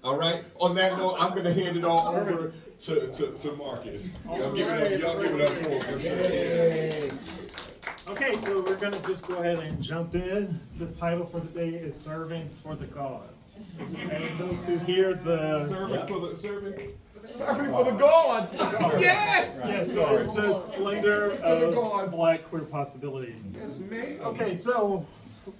All right. On that note, I'm going to hand it all over to Marques. Y'all give it up for him. For sure. Okay, so we're going to just go ahead and jump in. The title for the day is Serving for the Gawds. And those who hear the... Serving for the Gawds. Yes! Yes, so it's the Splendor of Black Queer Possibility. Yes, man. Okay, so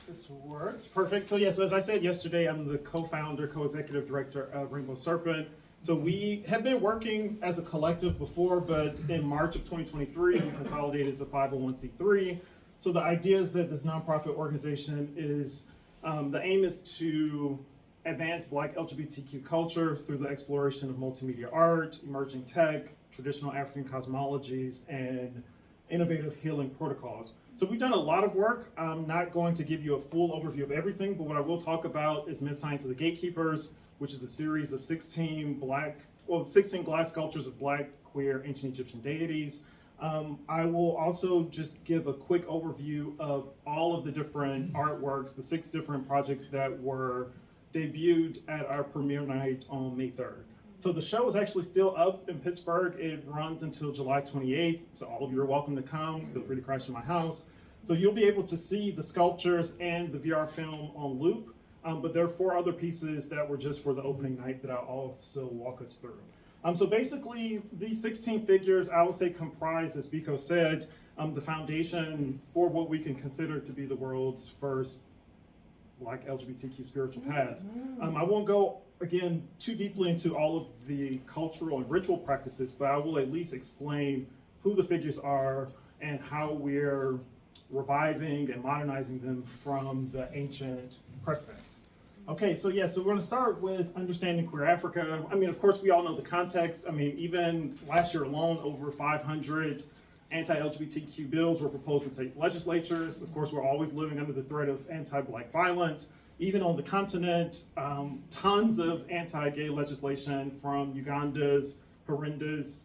this works. Perfect. So, so as I said yesterday, I'm the co-founder, co-executive director of Rainbow Serpent. So we have been working as a collective before, but in March of 2023, we consolidated as a 501c3. So the idea is that this nonprofit organization is, the aim is to advance Black LGBTQ culture through the exploration of multimedia art, emerging tech, traditional African cosmologies, and innovative healing protocols. So we've done a lot of work. I'm not going to give you a full overview of everything, but what I will talk about is Mid-Science of the Gatekeepers, which is a series of 16 glass sculptures of Black, queer, ancient Egyptian deities. I will also just give a quick overview of all of the different artworks, the 6 different projects that were debuted at our premiere night on May 3rd. So the show is actually still up in Pittsburgh. It runs until July 28th, so all of you are welcome to come. Feel free to crash in my house. So you'll be able to see the sculptures and the VR film on loop. But there are 4 other pieces that were just for the opening night that I'll also walk us through. So basically, these 16 figures, I would say, comprise, as Biko said, the foundation for what we can consider to be the world's first Black LGBTQ spiritual path. I won't go, again, too deeply into all of the cultural and ritual practices, but I will at least explain who the figures are and how we're reviving and modernizing them from the ancient precedents. Okay, so we're going to start with understanding queer Africa. I mean, of course, we all know the context. I mean, even last year alone, over 500 anti-LGBTQ bills were proposed in state legislatures. Of course, we're always living under the threat of anti-Black violence. Even on the continent, tons of anti-gay legislation, from Uganda's horrendous,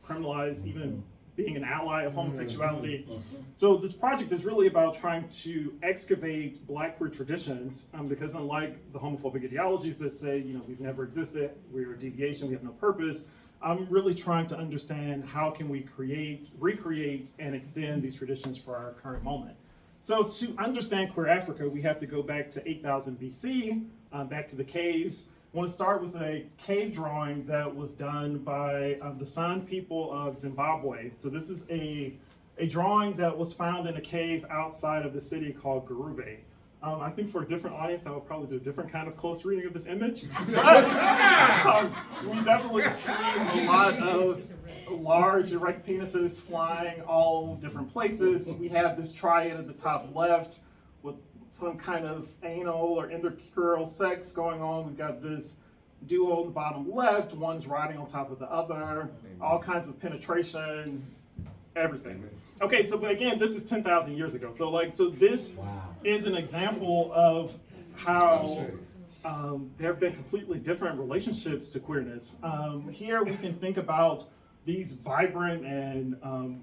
criminalized even being an ally of homosexuality. So this project is really about trying to excavate Black queer traditions, because unlike the homophobic ideologies that say, we've never existed, we're a deviation, we have no purpose, I'm really trying to understand how can we recreate, and extend these traditions for our current moment. So to understand queer Africa, we have to go back to 8000 BC, back to the caves. I want to start with a cave drawing that was done by the San people of Zimbabwe. So this is a drawing that was found in a cave outside of the city called Garuve. I think for a different audience, I would probably do a different kind of close reading of this image. But we definitely see a lot of large erect penises flying all different places. We have this triad at the top left with some kind of anal or intercrural sex going on. We've got this duo on the bottom left, one's riding on top of the other, all kinds of penetration, everything. Okay, so but again, this is 10,000 years ago. So this is an example of how there have been completely different relationships to queerness. Here we can think about these vibrant and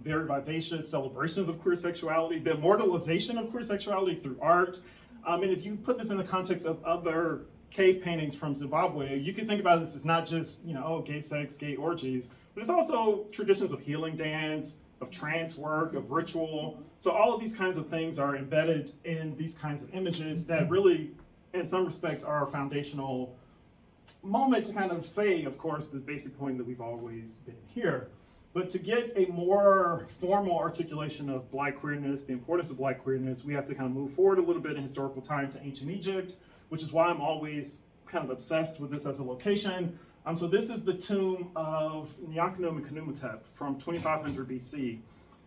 very vivacious celebrations of queer sexuality, the immortalization of queer sexuality through art. And if you put this in the context of other cave paintings from Zimbabwe, you can think about this as not just, gay sex, gay orgies, but it's also traditions of healing dance, of trance work, of ritual. So all of these kinds of things are embedded in these kinds of images that really, in some respects, are a foundational moment to kind of say, of course, the basic point that we've always been here. But to get a more formal articulation of Black queerness, the importance of Black queerness, we have to kind of move forward a little bit in historical time to ancient Egypt, which is why I'm always kind of obsessed with this as a location. So this is the tomb of Nyakhnu and Khnumhotep from 2500 BC.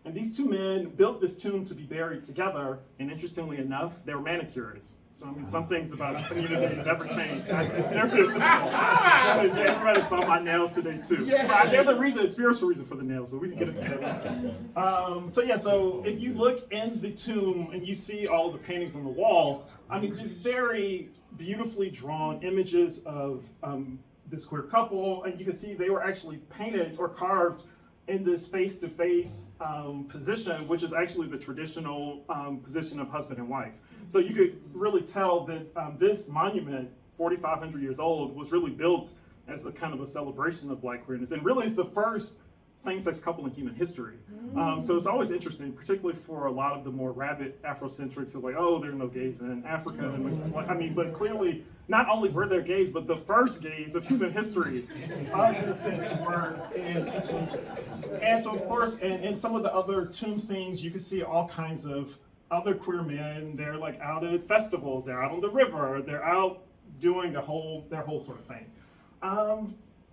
And these 2 men built this tomb to be buried together, and interestingly enough, they were manicurists. So I mean, some things about the community never change. It's never typical. Everybody saw my nails today too. Yes. There's a spiritual reason for the nails, but we can get into that. So if you look in the tomb and you see all the paintings on the wall, I mean, just very beautifully drawn images of this queer couple, and you can see they were actually painted or carved in this face-to-face position, which is actually the traditional position of husband and wife. So you could really tell that this monument 4,500 years old, was really built as a kind of a celebration of Black queerness, and really is the first same-sex couple in human history. So it's always interesting, particularly for a lot of the more rabid Afrocentrics who are like, oh, there are no gays in Africa. And I mean, but clearly, not only were there gays, but the first gays of human history, in a sense, were in ancient Egypt. And so, of course, in some of the other tomb scenes, you can see all kinds of other queer men. They're like out at festivals, they're out on the river, they're out doing their whole sort of thing.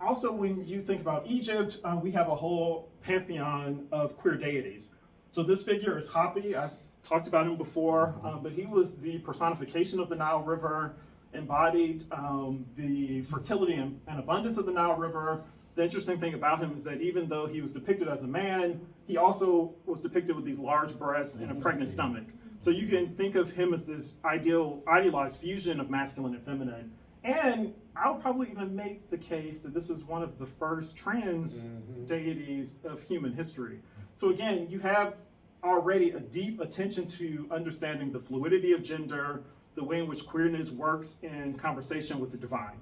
Also, when you think about Egypt, we have a whole pantheon of queer deities. So this figure is Hapi. I talked about him before, but he was the personification of the Nile River, embodied the fertility and abundance of the Nile River. The interesting thing about him is that even though he was depicted as a man, he also was depicted with these large breasts and a pregnant stomach. So you can think of him as this idealized fusion of masculine and feminine. And I'll probably even make the case that this is one of the first trans deities of human history. So again, you have already a deep attention to understanding the fluidity of gender, the way in which queerness works in conversation with the divine.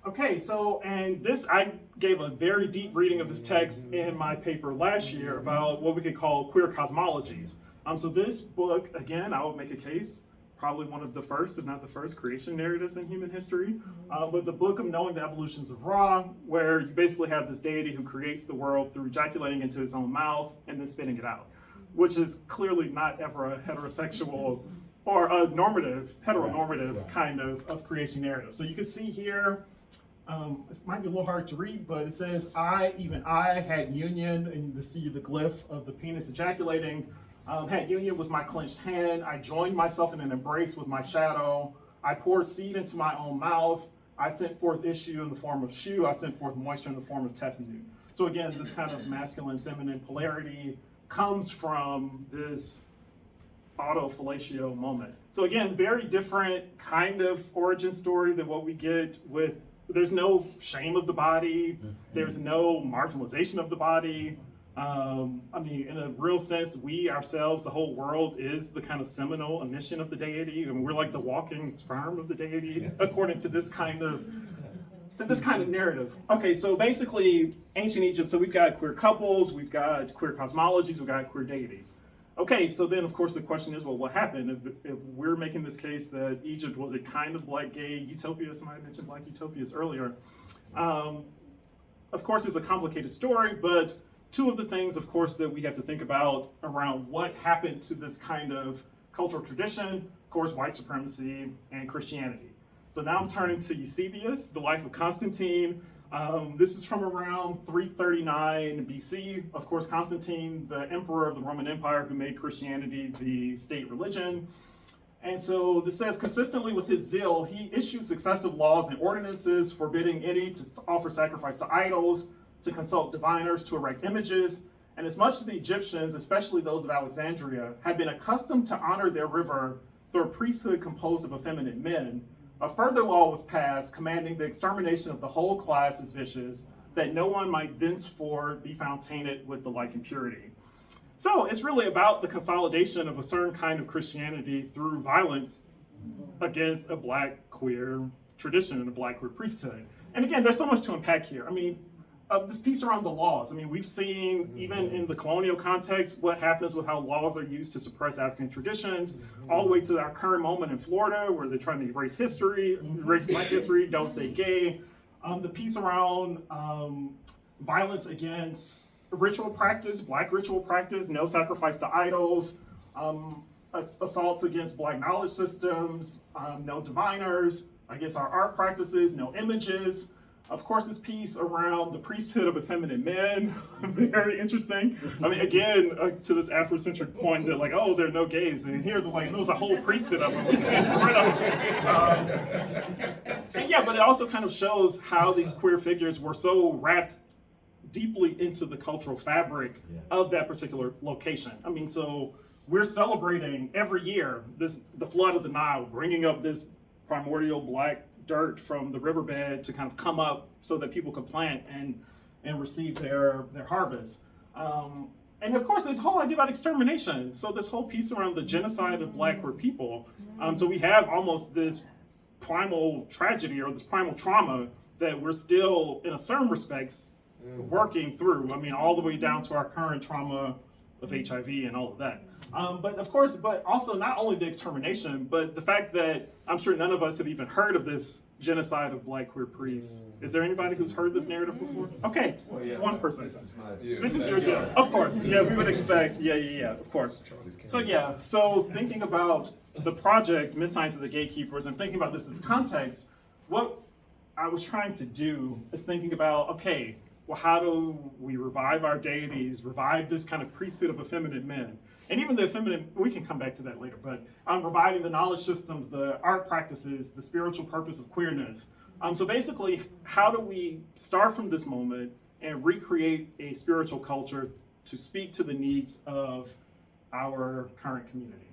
Okay, so, and this, I gave a very deep reading of this text in my paper last year about what we could call queer cosmologies. So this book, again, I would make a case, probably one of the first, if not the first, creation narratives in human history. But the book of Knowing the Evolutions of Ra, where you basically have this deity who creates the world through ejaculating into his own mouth and then spitting it out, which is clearly not ever a heterosexual or a heteronormative kind of creation narrative. So you can see here, it might be a little hard to read, but it says, even I had union, and you see the glyph of the penis ejaculating, had union with my clenched hand. I joined myself in an embrace with my shadow. I poured seed into my own mouth. I sent forth issue in the form of Shu. I sent forth moisture in the form of Tefnu. So again, this kind of masculine, feminine polarity comes from this auto-fellatio moment. So again, very different kind of origin story than what we get with, there's no shame of the body, there's no marginalization of the body. I mean, in a real sense, we ourselves, the whole world, is the kind of seminal emission of the deity, and we're like the walking sperm of the deity, according to this kind of narrative. Okay, so basically, ancient Egypt, so we've got queer couples, we've got queer cosmologies, we've got queer deities. Okay, so then of course the question is, well, what happened? If we're making this case that Egypt was a kind of like gay utopia, somebody mentioned black utopias earlier. Of course, it's a complicated story, but two of the things, of course, that we have to think about around what happened to this kind of cultural tradition, of course, white supremacy and Christianity. So now I'm turning to Eusebius, the life of Constantine. This is from around 339 BC. Of course, Constantine, the emperor of the Roman Empire, who made Christianity the state religion. And so this says, consistently with his zeal, he issued successive laws and ordinances forbidding any to offer sacrifice to idols, to consult diviners, to erect images. And as much as the Egyptians, especially those of Alexandria, had been accustomed to honor their river through a priesthood composed of effeminate men, a further law was passed commanding the extermination of the whole class as vicious, that no one might thenceforth be found tainted with the like impurity. So it's really about the consolidation of a certain kind of Christianity through violence against a black queer tradition and a black queer priesthood. And again, there's so much to unpack here. I mean, this piece around the laws. I mean, we've seen, even in the colonial context, what happens with how laws are used to suppress African traditions, all the way to our current moment in Florida, where they're trying to erase history, erase black history, don't say gay. The piece around violence against ritual practice, black ritual practice, no sacrifice to idols, assaults against black knowledge systems, no diviners, against our art practices, no images. Of course, this piece around the priesthood of effeminate men, very interesting. I mean, again, to this Afrocentric point that like, oh, there are no gays, and here they're like, there was a whole priesthood of them. We can't get rid of them. And yeah, but it also kind of shows how these queer figures were so wrapped deeply into the cultural fabric of that particular location. I mean, so we're celebrating every year the flood of the Nile, bringing up this primordial black dirt from the riverbed to kind of come up so that people could plant and receive their harvest. And of course, this whole idea about extermination. So this whole piece around the genocide of black queer people. So we have almost this primal tragedy or this primal trauma that we're still, in a certain respects, working through. I mean, all the way down to our current trauma of HIV and all of that. But of course, but also not only the extermination, but the fact that I'm sure none of us have even heard of this genocide of Black queer priests. Is there anybody who's heard this narrative before? Okay, one person. This is your show, of course. Yeah, we would expect. Yeah, of course. So thinking about the project, Mid-Science of the Gatekeepers, and thinking about this as context, what I was trying to do is thinking about, okay, well, how do we revive our deities, revive this kind of priesthood of effeminate men? And even the effeminate, we can come back to that later, but reviving the knowledge systems, the art practices, the spiritual purpose of queerness. So basically, how do we start from this moment and recreate a spiritual culture to speak to the needs of our current community?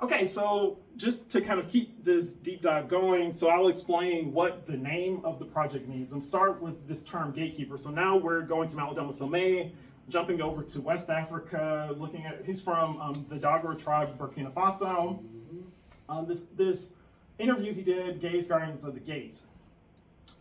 Okay, so just to kind of keep this deep dive going, so I'll explain what the name of the project means and start with this term gatekeeper. So now we're going to Mount Somé, jumping over to West Africa, looking at, he's from the Dagara tribe, Burkina Faso. This interview he did, Gays Guardians of the Gates.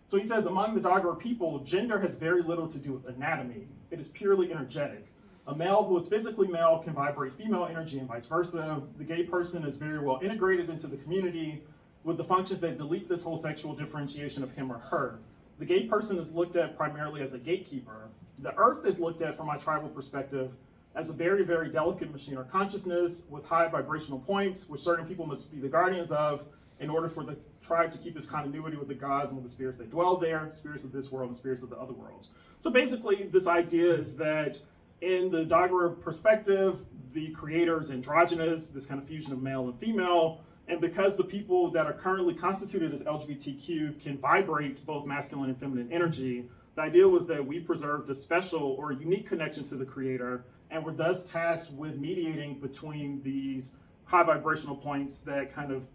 So he says, among the Dagara people, gender has very little to do with anatomy. It is purely energetic. A male who is physically male can vibrate female energy and vice versa. The gay person is very well integrated into the community with the functions that delete this whole sexual differentiation of him or her. The gay person is looked at primarily as a gatekeeper. The earth is looked at from my tribal perspective as a very, very delicate machine or consciousness with high vibrational points, which certain people must be the guardians of in order for the tribe to keep its continuity with the gods and with the spirits that dwell there, spirits of this world and spirits of the other worlds. So basically, this idea is that in the Dagara perspective, the creator is androgynous, this kind of fusion of male and female, and because the people that are currently constituted as LGBTQ can vibrate both masculine and feminine energy, the idea was that we preserved a special or unique connection to the creator, and were thus tasked with mediating between these high vibrational points that kind of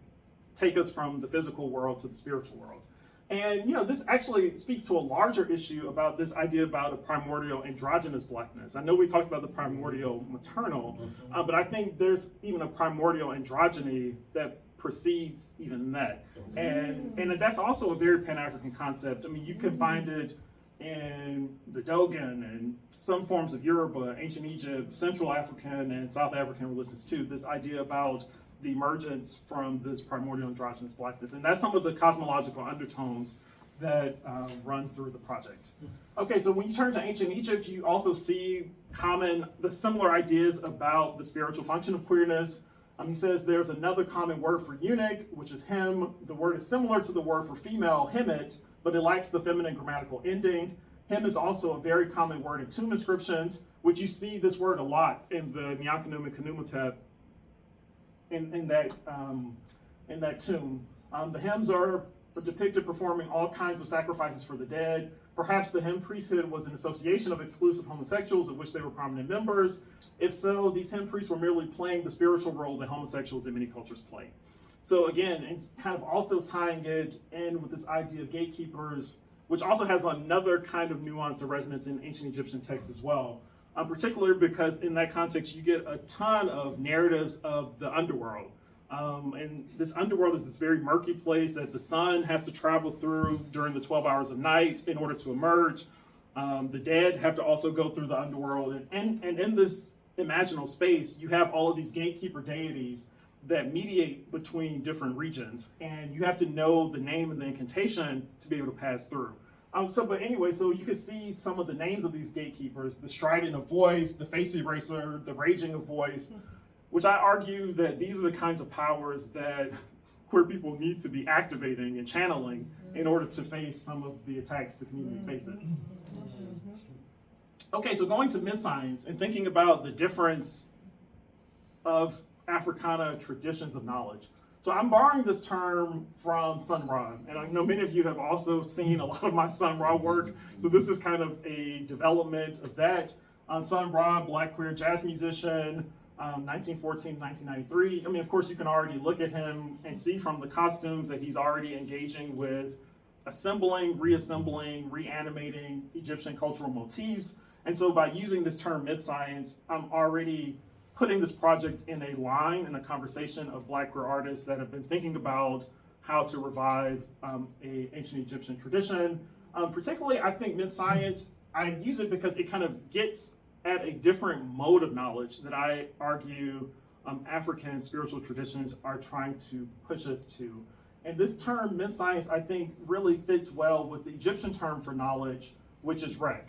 take us from the physical world to the spiritual world. And this actually speaks to a larger issue about this idea about a primordial androgynous blackness. I know we talked about the primordial maternal, but I think there's even a primordial androgyny that precedes even that. And that's also a very Pan-African concept. I mean, you can find it in the Dogon and some forms of Yoruba, ancient Egypt, Central African and South African religions too, this idea about the emergence from this primordial androgynous blackness. And that's some of the cosmological undertones that run through the project. Okay, so when you turn to ancient Egypt, you also see the similar ideas about the spiritual function of queerness. He says there's another common word for eunuch, which is him. The word is similar to the word for female, hemet, but it lacks the feminine grammatical ending. Him is also a very common word in tomb inscriptions, which you see this word a lot in the Nyakanum and Khnumhotep in that tomb. The hymns are depicted performing all kinds of sacrifices for the dead. Perhaps the hymn priesthood was an association of exclusive homosexuals of which they were prominent members. If so, these hymn priests were merely playing the spiritual role that homosexuals in many cultures play. So again, and kind of also tying it in with this idea of gatekeepers, which also has another kind of nuance or resonance in ancient Egyptian texts as well. Particularly because in that context, you get a ton of narratives of the underworld. And this underworld is this very murky place that the sun has to travel through during the 12 hours of night in order to emerge. The dead have to also go through the underworld. And in this imaginal space, you have all of these gatekeeper deities that mediate between different regions. And you have to know the name and the incantation to be able to pass through. So you can see some of the names of these gatekeepers: the strident of voice, the face eraser, the raging of voice, which I argue that these are the kinds of powers that queer people need to be activating and channeling in order to face some of the attacks the community faces. Okay, so going to mid-science and thinking about the difference of Africana traditions of knowledge. So I'm borrowing this term from Sun Ra, and I know many of you have also seen a lot of my Sun Ra work, so this is kind of a development of that. Sun Ra, Black queer jazz musician, 1914 1993. I mean, of course, you can already look at him and see from the costumes that he's already engaging with assembling, reassembling, reanimating Egyptian cultural motifs. And so by using this term mid-science, I'm already putting this project in a line, in a conversation of Black queer artists that have been thinking about how to revive a ancient Egyptian tradition. Particularly, I think mid-science, I use it because it kind of gets at a different mode of knowledge that I argue African spiritual traditions are trying to push us to. And this term, mid-science, I think really fits well with the Egyptian term for knowledge, which is Rekh.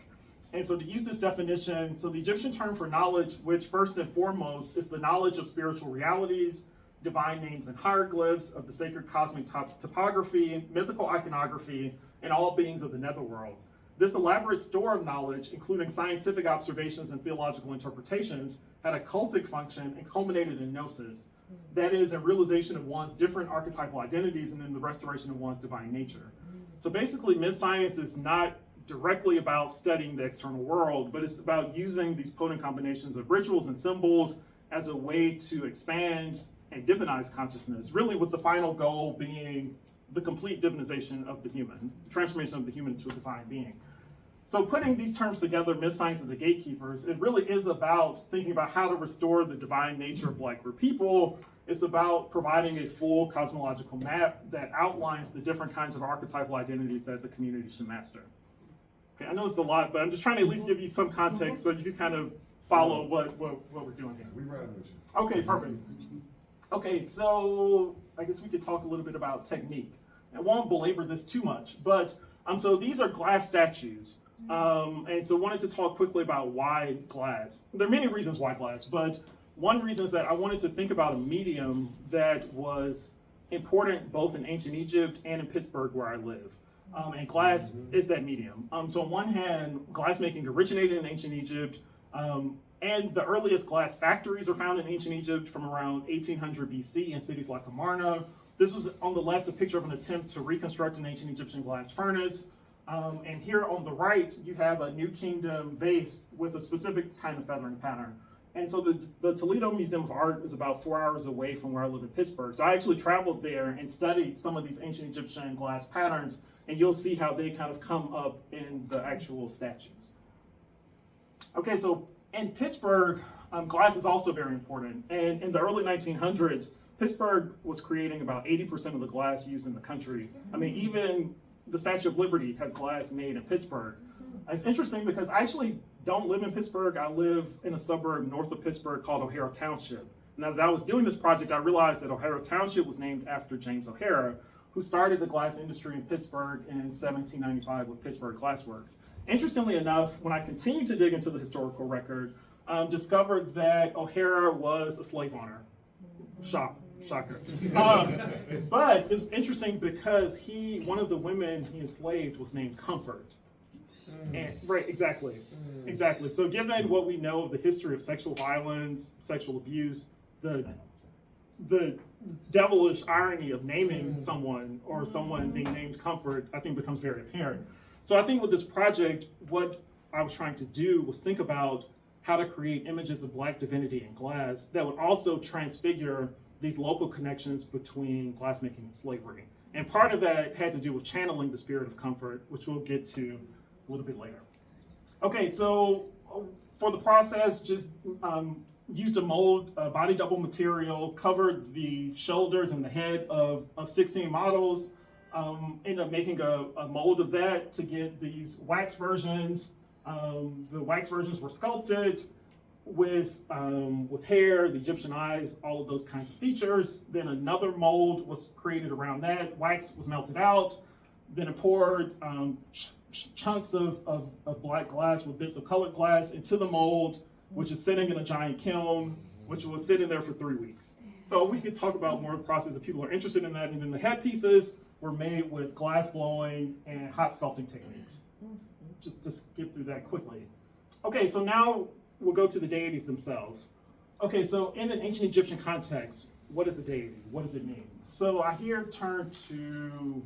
And so to use this definition, so the Egyptian term for knowledge, which first and foremost is the knowledge of spiritual realities, divine names and hieroglyphs, of the sacred cosmic topography, mythical iconography, and all beings of the netherworld. This elaborate store of knowledge, including scientific observations and theological interpretations, had a cultic function and culminated in gnosis. That is, a realization of one's different archetypal identities and then the restoration of one's divine nature. So basically, mid-science is not directly about studying the external world, but it's about using these potent combinations of rituals and symbols as a way to expand and divinize consciousness, really with the final goal being the complete divinization of the human, transformation of the human to a divine being. So putting these terms together, mid-science and the gatekeepers, it really is about thinking about how to restore the divine nature of Black queer people. It's about providing a full cosmological map that outlines the different kinds of archetypal identities that the community should master. Okay, I know it's a lot, but I'm just trying to at least give you some context so you can kind of follow what we're doing here. We riding with you. Okay, perfect. Okay, so I guess we could talk a little bit about technique. I won't belabor this too much, but so these are glass statues. And so wanted to talk quickly about why glass. There are many reasons why glass, but one reason is that I wanted to think about a medium that was important both in ancient Egypt and in Pittsburgh where I live. And glass is that medium. So on one hand, glass making originated in ancient Egypt, and the earliest glass factories are found in ancient Egypt from around 1800 BC in cities like Amarna. This was on the left, a picture of an attempt to reconstruct an ancient Egyptian glass furnace. And here on the right, you have a New Kingdom vase with a specific kind of feathering pattern. And so the Toledo Museum of Art is about 4 hours away from where I live in Pittsburgh. So I actually traveled there and studied some of these ancient Egyptian glass patterns, and you'll see how they kind of come up in the actual statues. Okay, so in Pittsburgh, glass is also very important. And in the early 1900s, Pittsburgh was creating about 80% of the glass used in the country. I mean, even the Statue of Liberty has glass made in Pittsburgh. It's interesting because I actually don't live in Pittsburgh. I live in a suburb north of Pittsburgh called O'Hara Township. And as I was doing this project, I realized that O'Hara Township was named after James O'Hara, who started the glass industry in Pittsburgh in 1795 with Pittsburgh Glass Works. Interestingly enough, when I continued to dig into the historical record, discovered that O'Hara was a slave owner. Shocker. But it was interesting because one of the women he enslaved was named Comfort. And, right, exactly. So given what we know of the history of sexual violence, sexual abuse, the devilish irony of naming someone or someone being named Comfort, I think becomes very apparent. So I think with this project, what I was trying to do was think about how to create images of Black divinity in glass that would also transfigure these local connections between glassmaking and slavery. And part of that had to do with channeling the spirit of comfort, which we'll get to a little bit later. Okay, so for the process, just used a mold, body double material, covered the shoulders and the head of 16 models, ended up making a mold of that to get these wax versions. The wax versions were sculpted with hair, the Egyptian eyes, all of those kinds of features. Then another mold was created around that. Wax was melted out. Then it poured chunks of black glass with bits of colored glass into the mold, which is sitting in a giant kiln, which was sitting there for 3 weeks. So we could talk about more of the process if people are interested in that. And then the head pieces were made with glass blowing and hot sculpting techniques. Just get through that quickly. Okay, so now we'll go to the deities themselves. Okay, so in an ancient Egyptian context, what is a deity? What does it mean? So I here turn to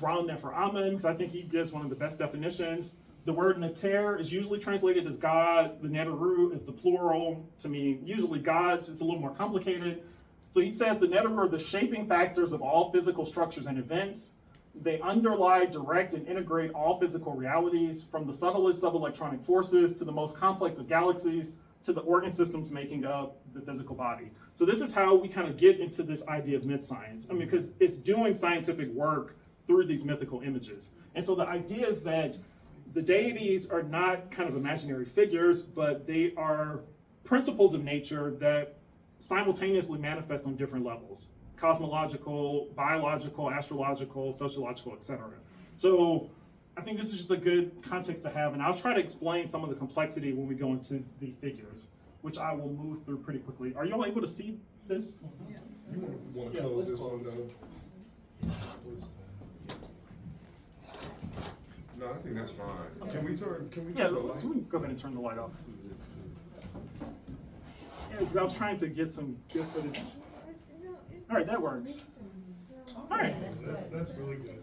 Ra Nefer Amen, because I think he gives one of the best definitions. The word Neter is usually translated as God. The Neteru is the plural to mean usually gods. It's a little more complicated. So he says the Neteru are the shaping factors of all physical structures and events. They underlie, direct, and integrate all physical realities, from the subtlest subelectronic forces to the most complex of galaxies, to the organ systems making up the physical body. So this is how we kind of get into this idea of myth science. I mean, because it's doing scientific work through these mythical images. And so the idea is that the deities are not kind of imaginary figures, but they are principles of nature that simultaneously manifest on different levels: cosmological, biological, astrological, sociological, etc. So I think this is just a good context to have, and I'll try to explain some of the complexity when we go into the figures, which I will move through pretty quickly. Are you all able to see this? You want to close this one though? No, I think that's fine. Can we turn Yeah, the let's light? go ahead and turn the light off. Yeah, because I was trying to get some good footage. All right, that works. All right. That's really good.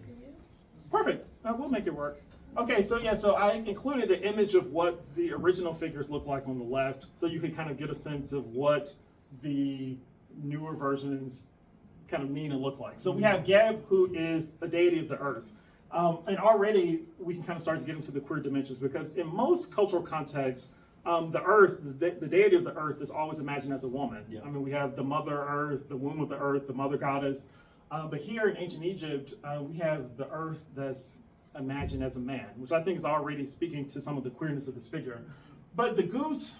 Perfect. We'll make it work. Okay, so yeah, so I included an image of what the original figures look like on the left, so you can kind of get a sense of what the newer versions kind of mean and look like. So we have Geb, who is a deity of the earth. And already we can kind of start to get into the queer dimensions, because in most cultural contexts, the earth, the deity of the earth is always imagined as a woman. Yeah. I mean, we have the mother earth, the womb of the earth, the mother goddess. But here in ancient Egypt, we have the earth that's imagined as a man, which I think is already speaking to some of the queerness of this figure. But the goose,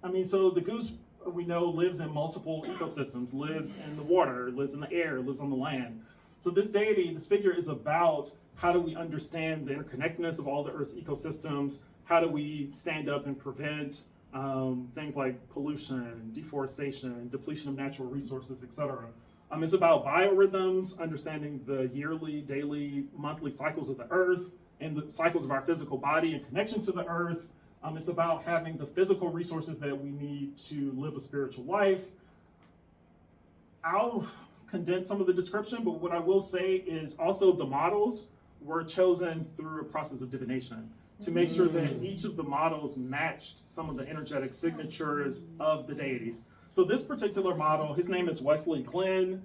I mean, so the goose, we know, lives in multiple ecosystems, lives in the water, lives in the air, lives on the land. So this deity, this figure is about how do we understand the interconnectedness of all the Earth's ecosystems? How do we stand up and prevent things like pollution, deforestation, depletion of natural resources, etc.? It's about biorhythms, understanding the yearly, daily, monthly cycles of the Earth and the cycles of our physical body in connection to the Earth. It's about having the physical resources that we need to live a spiritual life. I'll condense some of the description, but what I will say is also the models were chosen through a process of divination to make sure that each of the models matched some of the energetic signatures of the deities. So this particular model, his name is Weslee Glenn.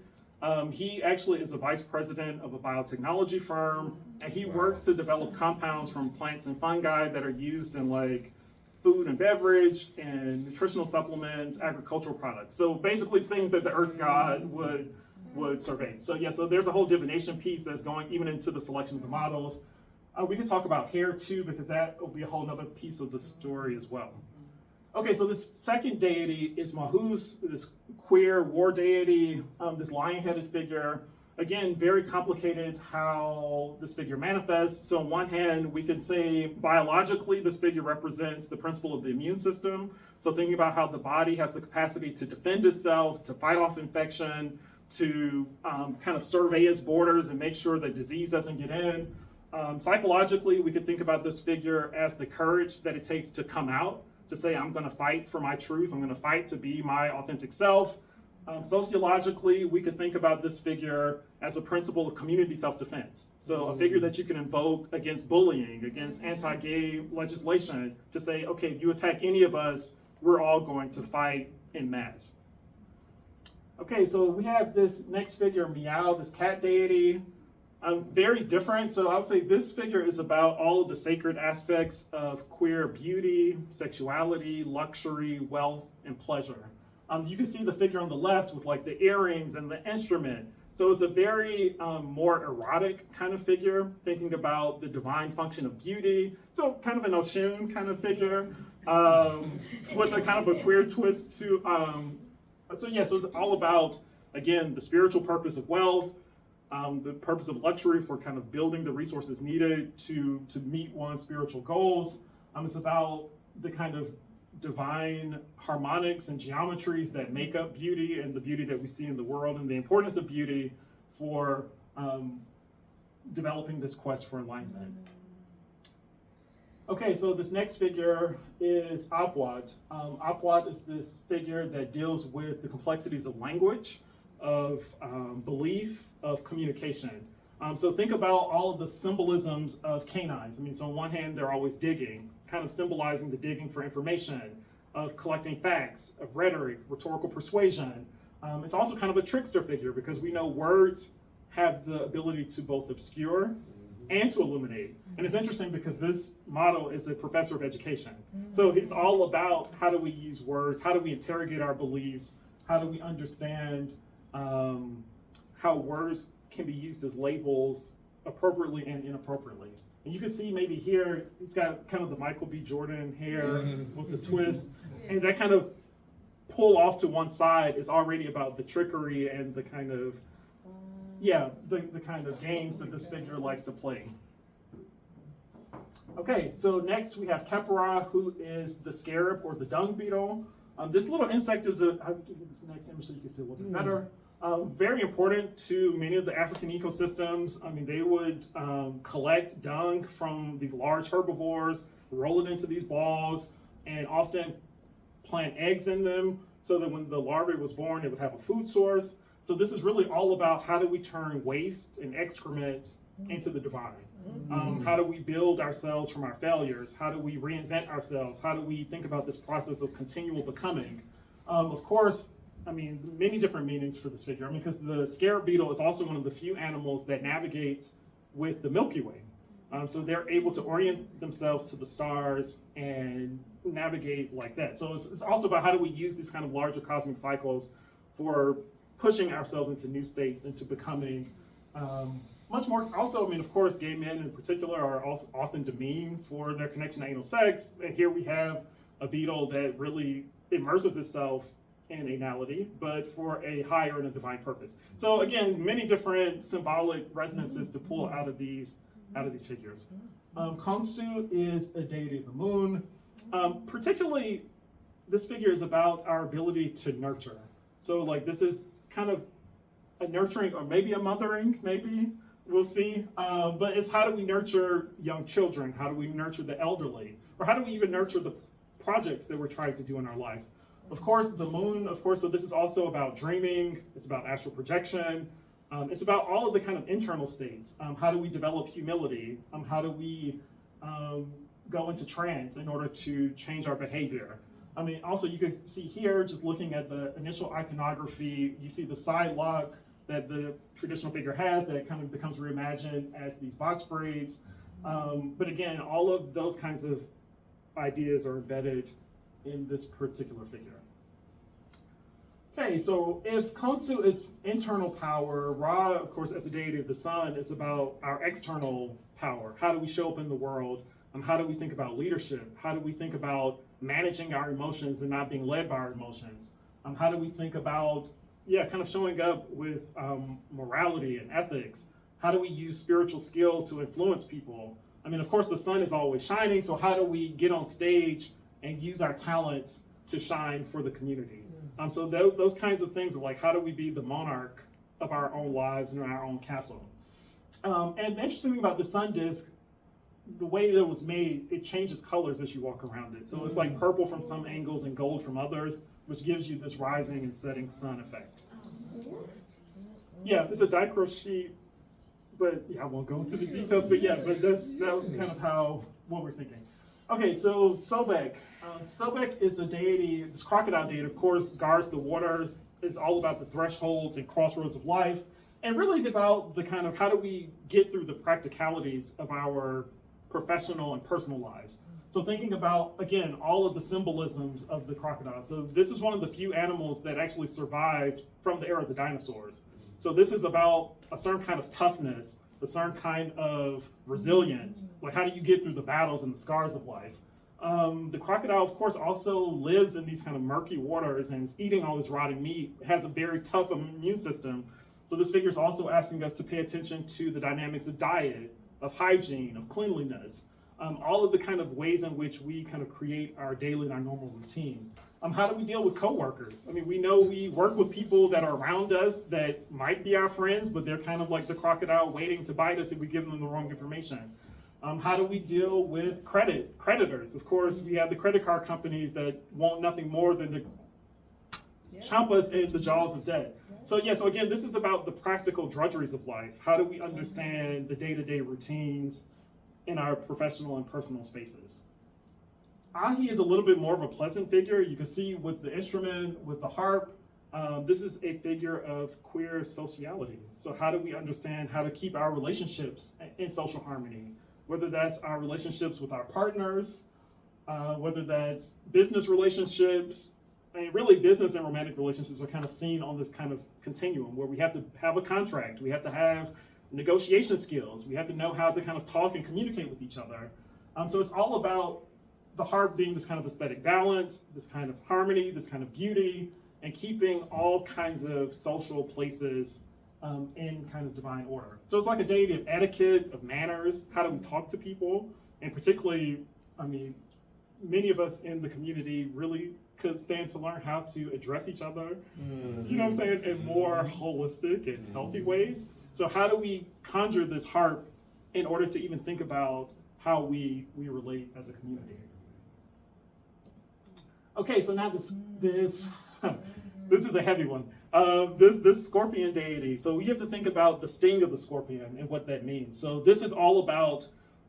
He actually is a vice president of a biotechnology firm, and he works to develop compounds from plants and fungi that are used in like food and beverage and nutritional supplements, agricultural products. So basically things that the earth god would survey. So yeah, so there's a whole divination piece that's going even into the selection of the models. We can talk about hair too, because that will be a whole nother piece of the story as well. Okay, so this second deity is Mahus, this queer war deity, this lion-headed figure. Again, very complicated how this figure manifests. So on one hand, we can say biologically, this figure represents the principle of the immune system. So thinking about how the body has the capacity to defend itself, to fight off infection, to kind of survey its borders and make sure that disease doesn't get in. Psychologically, we could think about this figure as the courage that it takes to come out, to say, I'm going to fight for my truth, I'm going to fight to be my authentic self. Sociologically, we could think about this figure as a principle of community self-defense. So a figure that you can invoke against bullying, against anti-gay legislation, to say, okay, if you attack any of us, we're all going to fight en masse. Okay, so we have this next figure, Meow, this cat deity. Very different. So I would say this figure is about all of the sacred aspects of queer beauty, sexuality, luxury, wealth, and pleasure. You can see the figure on the left with like the earrings and the instrument. So it's a very more erotic kind of figure, thinking about the divine function of beauty. So kind of an Oshun kind of figure with a kind of a queer twist to. So it's all about, again, the spiritual purpose of wealth, the purpose of luxury for kind of building the resources needed to meet one's spiritual goals. It's about the kind of divine harmonics and geometries that make up beauty and the beauty that we see in the world, and the importance of beauty for developing this quest for enlightenment. Okay, so this next figure is Apwat. Apwat is this figure that deals with the complexities of language, of belief, of communication. So think about all of the symbolisms of canines. I mean, so on one hand, they're always digging, kind of symbolizing the digging for information, of collecting facts, of rhetoric, rhetorical persuasion. It's also kind of a trickster figure, because we know words have the ability to both obscure and to illuminate. And it's interesting because this model is a professor of education. So it's all about how do we use words, how do we interrogate our beliefs, how do we understand how words can be used as labels appropriately and inappropriately. And you can see maybe here, he's got kind of the Michael B. Jordan hair with the twist, and that kind of pull off to one side is already about the trickery and the kind of, the kind of games that this figure likes to play. Okay, so next we have Khepera, who is the scarab or the dung beetle. This little insect is I'll give you this next image so you can see a little bit better. Very important to many of the African ecosystems. I mean, they would collect dung from these large herbivores, roll it into these balls, and often plant eggs in them so that when the larvae was born, it would have a food source. So this is really all about how do we turn waste and excrement into the divine? How do we build ourselves from our failures? How do we reinvent ourselves? How do we think about this process of continual becoming? Of course, I mean, many different meanings for this figure. I mean, because the scarab beetle is also one of the few animals that navigates with the Milky Way. So they're able to orient themselves to the stars and navigate like that. So it's also about how do we use these kind of larger cosmic cycles for pushing ourselves into new states, into becoming much more. Also, I mean, of course, gay men in particular are also often demeaned for their connection to anal sex. And here we have a beetle that really immerses itself in anality, but for a higher and a divine purpose. So again, many different symbolic resonances to pull out of these figures. Khonsu is a deity of the moon. Particularly, this figure is about our ability to nurture. So like this is kind of a nurturing or maybe a mothering, maybe, we'll see. But it's how do we nurture young children? How do we nurture the elderly? Or how do we even nurture the projects that we're trying to do in our life? Of course, the moon, so this is also about dreaming, it's about astral projection, it's about all of the kind of internal states. How do we develop humility? How do we go into trance in order to change our behavior? I mean, also you can see here, just looking at the initial iconography, you see the side lock that the traditional figure has that kind of becomes reimagined as these box braids. But again, all of those kinds of ideas are embedded in this particular figure. Okay, so if Khonsu is internal power, Ra, of course, as a deity of the sun, is about our external power. How do we show up in the world? How do we think about leadership? How do we think about managing our emotions and not being led by our emotions? How do we think about, kind of showing up with morality and ethics? How do we use spiritual skill to influence people? I mean, of course, the sun is always shining, so how do we get on stage and use our talents to shine for the community? So those kinds of things are like, how do we be the monarch of our own lives and our own castle? And the interesting thing about the sun disk, the way that it was made, it changes colors as you walk around it. So it's like purple from some angles and gold from others, which gives you this rising and setting sun effect. Yeah, it's a dichro sheet, but I won't go into the details, but that was kind of what we're thinking. Okay, so Sobek. Sobek is a deity, this crocodile deity, of course, guards the waters. It's all about the thresholds and crossroads of life. And really it's about the kind of how do we get through the practicalities of our professional and personal lives. So thinking about, again, all of the symbolisms of the crocodile. So this is one of the few animals that actually survived from the era of the dinosaurs. So this is about a certain kind of toughness, a certain kind of resilience. Like how do you get through the battles and the scars of life? The crocodile, of course, also lives in these kind of murky waters and is eating all this rotting meat. It has a very tough immune system. So this figure is also asking us to pay attention to the dynamics of diet, of hygiene, of cleanliness, all of the kind of ways in which we kind of create our daily and our normal routine. How do we deal with coworkers? I mean, we know we work with people that are around us that might be our friends, but they're kind of like the crocodile waiting to bite us if we give them the wrong information. How do we deal with creditors? Of course, we have the credit card companies that want nothing more than to chomp us in the jaws of debt. So again, this is about the practical drudgeries of life. How do we understand the day-to-day routines in our professional and personal spaces? Ahi is a little bit more of a pleasant figure. You can see with the instrument, with the harp, This is a figure of queer sociality. So how do we understand how to keep our relationships in social harmony? Whether that's our relationships with our partners, whether that's business relationships. I mean, really business and romantic relationships are kind of seen on this kind of continuum where we have to have a contract, we have to have negotiation skills, we have to know how to kind of talk and communicate with each other. So it's all about the heart being this kind of aesthetic balance, this kind of harmony, this kind of beauty, and keeping all kinds of social places in kind of divine order. So it's like a deity of etiquette, of manners, how do we talk to people, and particularly, I mean, many of us in the community really could stand to learn how to address each other, you know what I'm saying, in more holistic and healthy ways. So how do we conjure this heart in order to even think about how we relate as a community? Okay, so now this this is a heavy one. This scorpion deity. So we have to think about the sting of the scorpion and what that means. So this is all about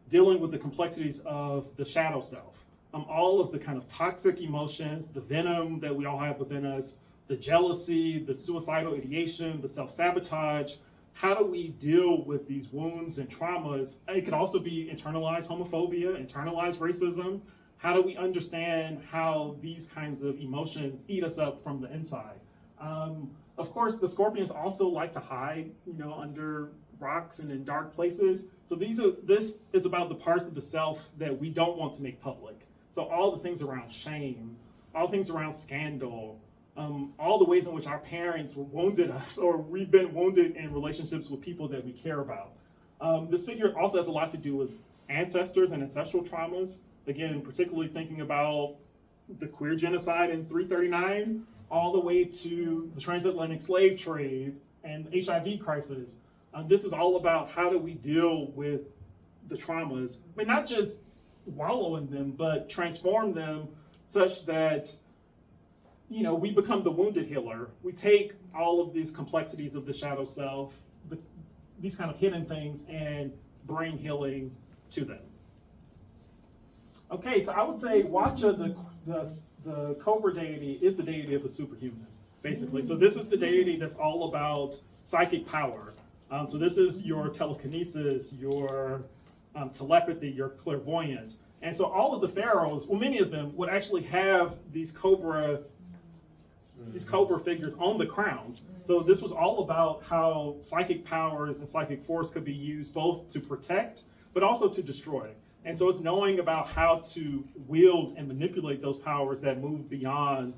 dealing with the complexities of the shadow self. All of the kind of toxic emotions, the venom that we all have within us, the jealousy, the suicidal ideation, the self-sabotage. How do we deal with these wounds and traumas? It could also be internalized homophobia, internalized racism. How do we understand how these kinds of emotions eat us up from the inside? Of course, the scorpions also like to hide, under rocks and in dark places. So this is about the parts of the self that we don't want to make public. So all the things around shame, all things around scandal, all the ways in which our parents wounded us, or we've been wounded in relationships with people that we care about. This figure also has a lot to do with ancestors and ancestral traumas. Again, particularly thinking about the queer genocide in 339, all the way to the transatlantic slave trade and the HIV crisis. This is all about how do we deal with the traumas, I mean, not just wallow in them, but transform them such that, we become the wounded healer. We take all of these complexities of the shadow self, these kind of hidden things, and bring healing to them. Okay, so I would say Wacha, the Cobra deity, is the deity of the superhuman, basically. So this is the deity that's all about psychic power. So this is your telekinesis, your telepathy, your clairvoyance. And so all of the pharaohs, well, many of them would actually have these cobra figures on the crowns. So this was all about how psychic powers and psychic force could be used both to protect, but also to destroy. And so it's knowing about how to wield and manipulate those powers that move beyond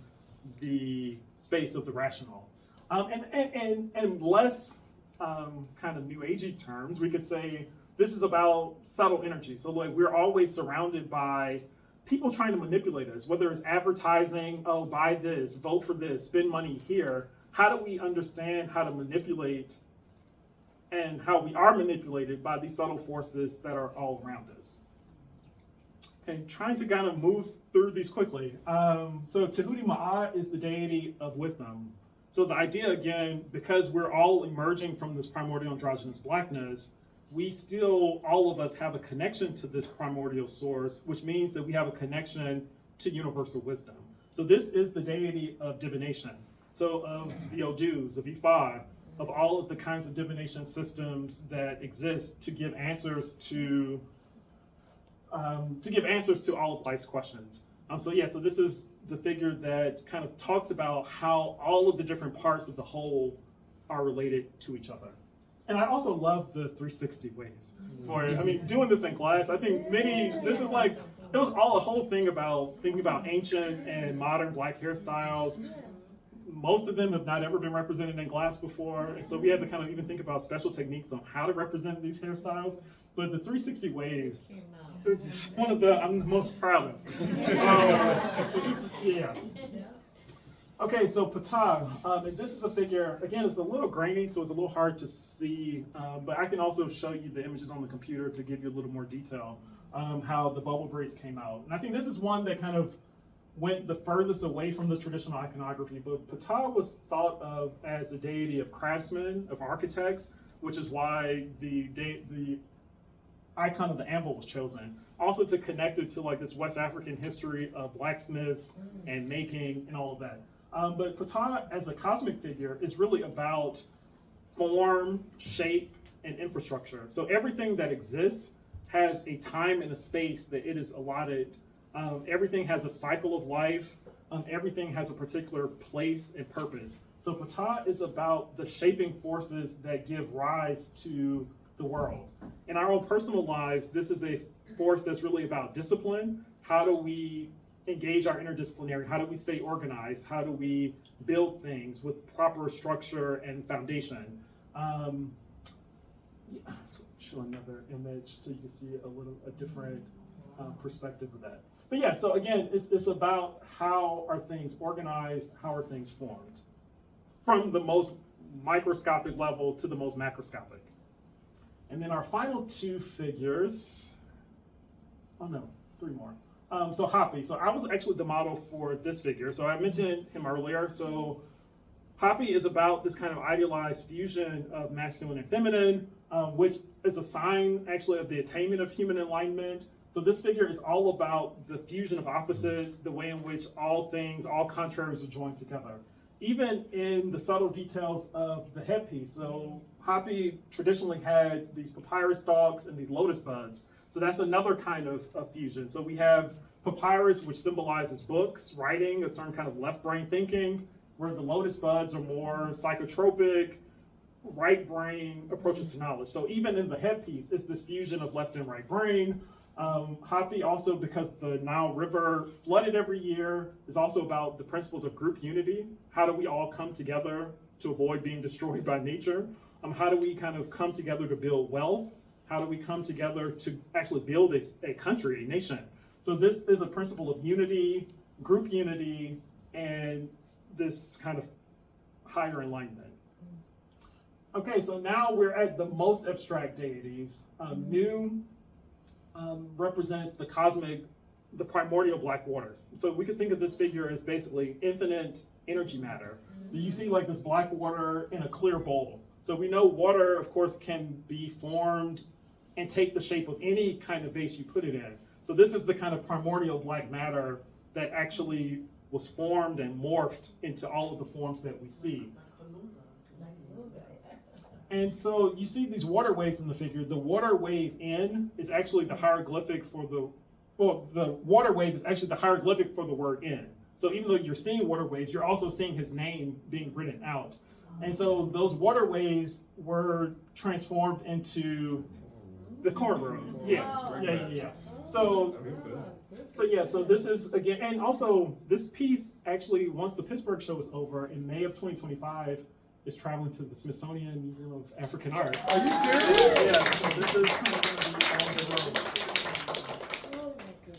the space of the rational. And less kind of new agey terms, we could say this is about subtle energy. So like we're always surrounded by people trying to manipulate us, whether it's advertising, oh, buy this, vote for this, spend money here. How do we understand how to manipulate and how we are manipulated by these subtle forces that are all around us? Okay, trying to kind of move through these quickly. So Tahuti Ma'a is the deity of wisdom. So the idea, again, because we're all emerging from this primordial androgynous blackness, we still, all of us, have a connection to this primordial source, which means that we have a connection to universal wisdom. So this is the deity of divination. So of the Odus, of Ifa, of all of the kinds of divination systems that exist to give answers to all of life's questions. So this is the figure that kind of talks about how all of the different parts of the whole are related to each other. And I also love the 360 ways. Doing this in class, I think it was all a whole thing about thinking about ancient and modern Black hairstyles. Most of them have not ever been represented in glass before. And so we had to kind of even think about special techniques on how to represent these hairstyles. But the 360 waves, it's one of I'm the most proud of. Yeah. Okay, so Ptah, and this is a figure, again, it's a little grainy, so it's a little hard to see, but I can also show you the images on the computer to give you a little more detail, how the bubble braids came out. And I think this is one that kind of went the furthest away from the traditional iconography, but Ptah was thought of as a deity of craftsmen, of architects, which is why the icon of the anvil was chosen. Also to connect it to like this West African history of blacksmiths and making and all of that. But Ptah as a cosmic figure is really about form, shape, and infrastructure. So everything that exists has a time and a space that it is allotted. Everything has a cycle of life. Everything has a particular place and purpose. So Ptah is about the shaping forces that give rise to the world. In our own personal lives, this is a force that's really about discipline. How do we engage our interdisciplinary? How do we stay organized? How do we build things with proper structure and foundation? So show another image so you can see a different perspective of that. But yeah, so again, it's about how are things organized, how are things formed, from the most microscopic level to the most macroscopic. And then our final two figures, oh no, three more. So Hapi, so I was actually the model for this figure. So I mentioned him earlier. So Hapi is about this kind of idealized fusion of masculine and feminine, which is a sign actually of the attainment of human enlightenment. So this figure is all about the fusion of opposites, the way in which all things, all contraries are joined together. Even in the subtle details of the headpiece. So Hapi traditionally had these papyrus stalks and these lotus buds. So that's another kind of fusion. So we have papyrus, which symbolizes books, writing, a certain kind of left brain thinking, where the lotus buds are more psychotropic, right brain approaches to knowledge. So even in the headpiece, it's this fusion of left and right brain. Hapi also, because the Nile River flooded every year, is also about the principles of group unity. How do we all come together to avoid being destroyed by nature? How do we kind of come together to build wealth? How do we come together to actually build a country, a nation? So this is a principle of unity, group unity, and this kind of higher enlightenment. Okay, so now we're at the most abstract deities. Nu represents the cosmic, the primordial black waters. So we could think of this figure as basically infinite energy matter. You see like this black water in a clear bowl. So we know water, of course, can be formed and take the shape of any kind of vase you put it in. So this is the kind of primordial black matter that actually was formed and morphed into all of the forms that we see. And so you see these water waves in the figure. The water wave N is actually the hieroglyphic for the water wave is actually the hieroglyphic for the word in. So even though you're seeing water waves, you're also seeing his name being written out. And so those water waves were transformed into the cornrows. Yeah. So this is, again, and also this piece actually, once the Pittsburgh show is over in May of 2025, is traveling to the Smithsonian Museum of African Art. Are you serious? Yeah, so this is kind of going to be on the road.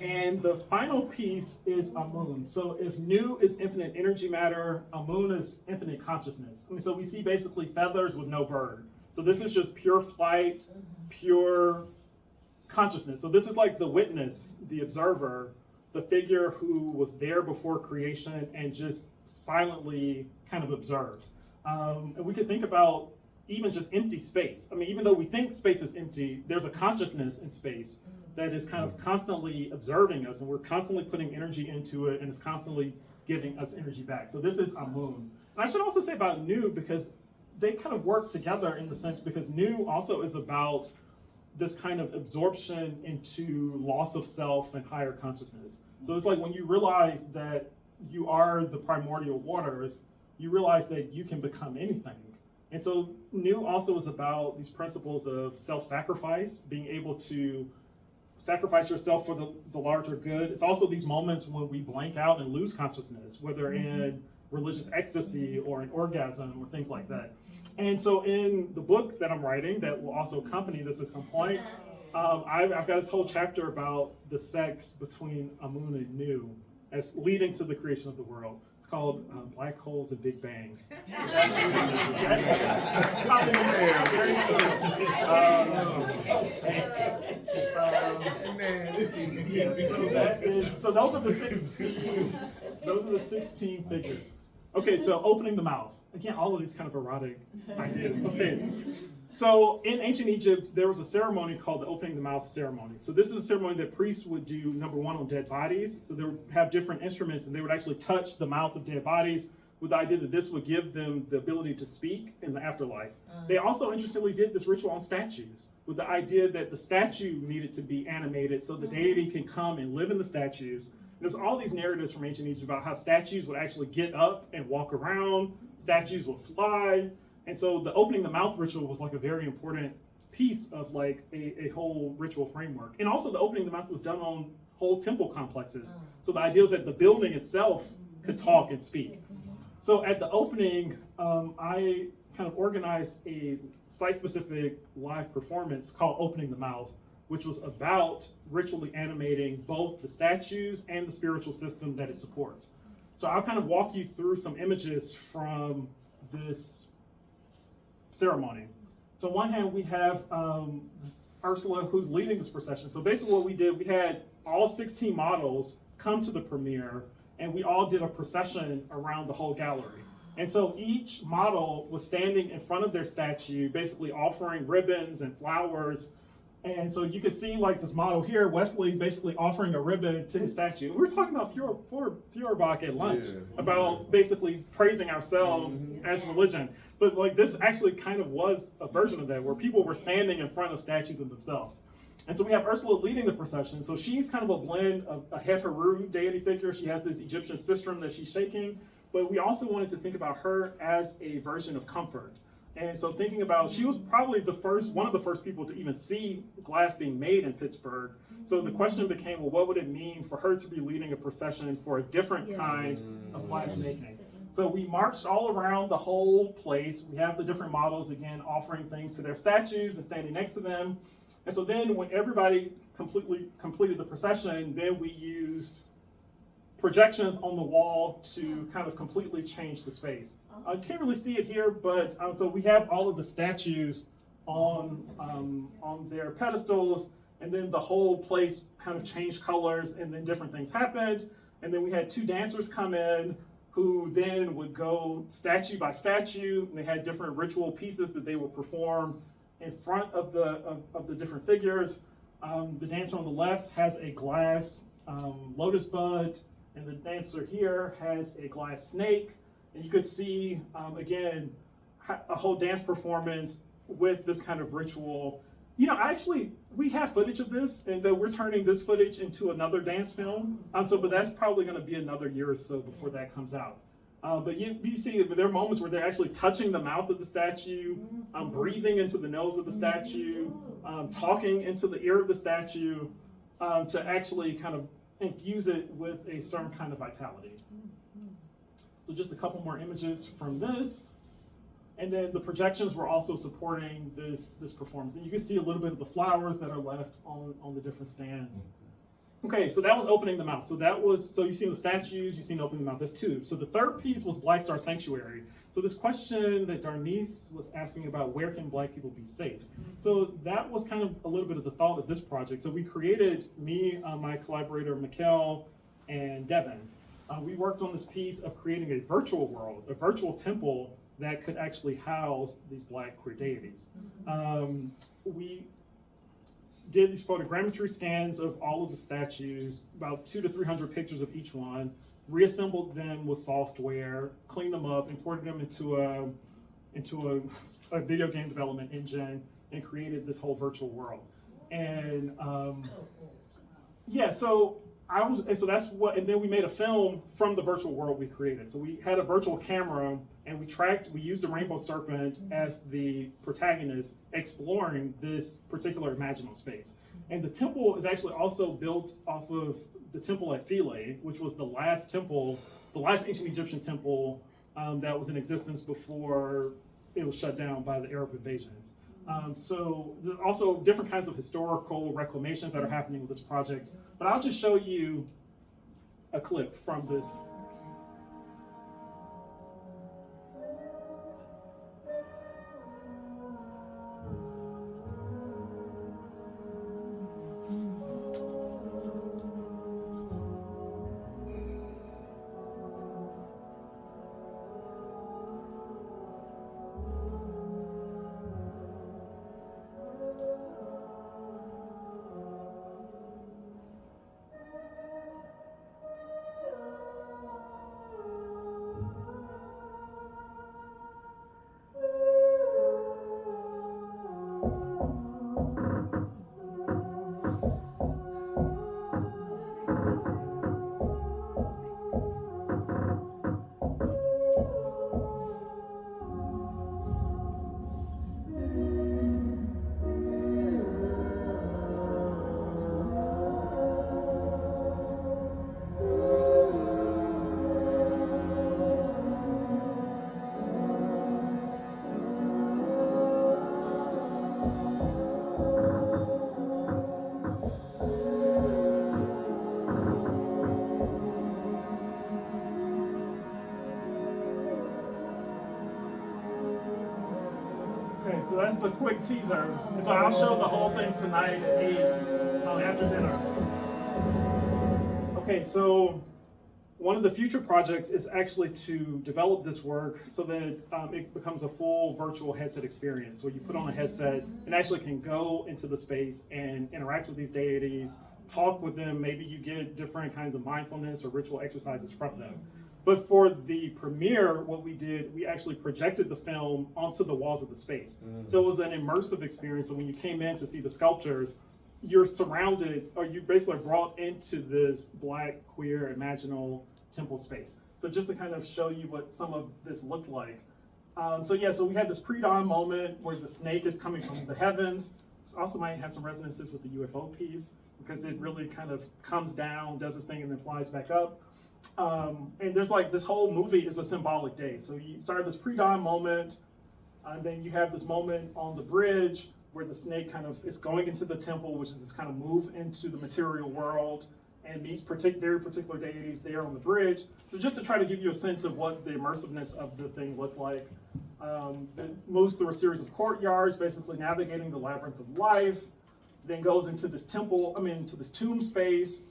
And the final piece is Amun. So if Nu is infinite energy matter, Amun is infinite consciousness. I mean, so we see basically feathers with no bird. So this is just pure flight, pure consciousness. So this is like the witness, the observer, the figure who was there before creation and just silently kind of observes. And we could think about even just empty space. I mean, even though we think space is empty, there's a consciousness in space that is kind of constantly observing us, and we're constantly putting energy into it, and it's constantly giving us energy back. So this is Amun. And I should also say about Nu, because they kind of work together in the sense, because Nu also is about this kind of absorption into loss of self and higher consciousness. So it's like when you realize that you are the primordial waters, you realize that you can become anything. And so Nu also is about these principles of self-sacrifice, being able to sacrifice yourself for the larger good. It's also these moments when we blank out and lose consciousness, whether in religious ecstasy or an orgasm or things like that. And so in the book that I'm writing, that will also accompany this at some point, I've got this whole chapter about the sex between Amun and Nu as leading to the creation of the world. It's called Black Holes and Big Bangs. So those are the 16. Those are the 16 figures. Okay, so opening the mouth. Again, all of these kind of erotic ideas. Okay. So in ancient Egypt, there was a ceremony called the opening the mouth ceremony. So this is a ceremony that priests would do, number one, on dead bodies. So they would have different instruments, and they would actually touch the mouth of dead bodies with the idea that this would give them the ability to speak in the afterlife. They also interestingly did this ritual on statues with the idea that the statue needed to be animated so the deity can come and live in the statues. There's all these narratives from ancient Egypt about how statues would actually get up and walk around, statues would fly. And so the opening the mouth ritual was like a very important piece of like a whole ritual framework. And also the opening the mouth was done on whole temple complexes. So the idea was that the building itself could talk and speak. So at the opening, I kind of organized a site-specific live performance called Opening the Mouth, which was about ritually animating both the statues and the spiritual system that it supports. So I'll kind of walk you through some images from this ceremony. So on one hand, we have Ursula, who's leading this procession. So basically what we did, we had all 16 models come to the premiere, and we all did a procession around the whole gallery. And so each model was standing in front of their statue, basically offering ribbons and flowers. And so you can see like this model here, Weslee basically offering a ribbon to his statue. We were talking about Feuerbach at lunch, about basically praising ourselves as religion. But like this actually kind of was a version of that, where people were standing in front of statues of themselves. And so we have Ursula leading the procession. So she's kind of a blend of a Het Heru deity figure. She has this Egyptian sistrum that she's shaking. But we also wanted to think about her as a version of comfort. And so thinking about, she was probably one of the first people to even see glass being made in Pittsburgh. So the question became, well, what would it mean for her to be leading a procession for a different kind of glass making? So we marched all around the whole place. We have the different models, again, offering things to their statues and standing next to them. And so then when everybody completely completed the procession, then we used projections on the wall to kind of completely change the space. I can't really see it here, but so we have all of the statues on their pedestals, and then the whole place kind of changed colors, and then different things happened. And then we had two dancers come in who then would go statue by statue, and they had different ritual pieces that they would perform in front of the different figures. The dancer on the left has a glass lotus bud, and the dancer here has a glass snake. And you could see, again, a whole dance performance with this kind of ritual. You know, actually, we have footage of this, and we're turning this footage into another dance film. But that's probably going to be another year or so before that comes out. But you see, there are moments where they're actually touching the mouth of the statue, breathing into the nose of the statue, talking into the ear of the statue, to actually kind of infuse it with a certain kind of vitality. So just a couple more images from this. And then the projections were also supporting this performance. And you can see a little bit of the flowers that are left on the different stands. Okay, so that was opening the mouth. So you've seen the statues, you've seen opening the mouth. That's two. So the third piece was Blackstar Sanctuary. So this question that Darnice was asking about, where can Black people be safe? So that was kind of a little bit of the thought of this project. So we created, my collaborator, Mikkel, and Devin. We worked on this piece of creating a virtual world, a virtual temple that could actually house these Black queer deities. We did these photogrammetry scans of all of the statues, about 200 to 300 pictures of each one, reassembled them with software, cleaned them up, imported them into a video game development engine, and created this whole virtual world. And and then we made a film from the virtual world we created. So we had a virtual camera, and we used the Rainbow Serpent as the protagonist, exploring this particular imaginal space. And the temple is actually also built off of the temple at Philae, which was the last ancient Egyptian temple that was in existence before it was shut down by the Arab invasions. So there's also different kinds of historical reclamations that are happening with this project. But I'll just show you a clip from this. that's the quick teaser. And so I'll show the whole thing tonight at 8 after dinner. Okay, so one of the future projects is actually to develop this work so that it becomes a full virtual headset experience where you put on a headset and actually can go into the space and interact with these deities, talk with them. Maybe you get different kinds of mindfulness or ritual exercises from them. But for the premiere, what we did, we actually projected the film onto the walls of the space. So it was an immersive experience. So when you came in to see the sculptures, you're surrounded, or you basically are brought into this Black, queer, imaginal temple space. So just to kind of show you what some of this looked like. So we had this pre-dawn moment where the snake is coming from the heavens. Also might have some resonances with the UFO piece because it really kind of comes down, does its thing, and then flies back up. And there's like this whole movie is a symbolic day. So you start this pre-dawn moment, and then you have this moment on the bridge where the snake kind of is going into the temple, which is this kind of move into the material world, and these very particular deities there on the bridge. So just to try to give you a sense of what the immersiveness of the thing looked like. It moves through a series of courtyards, basically navigating the labyrinth of life, then goes into this into this tomb space,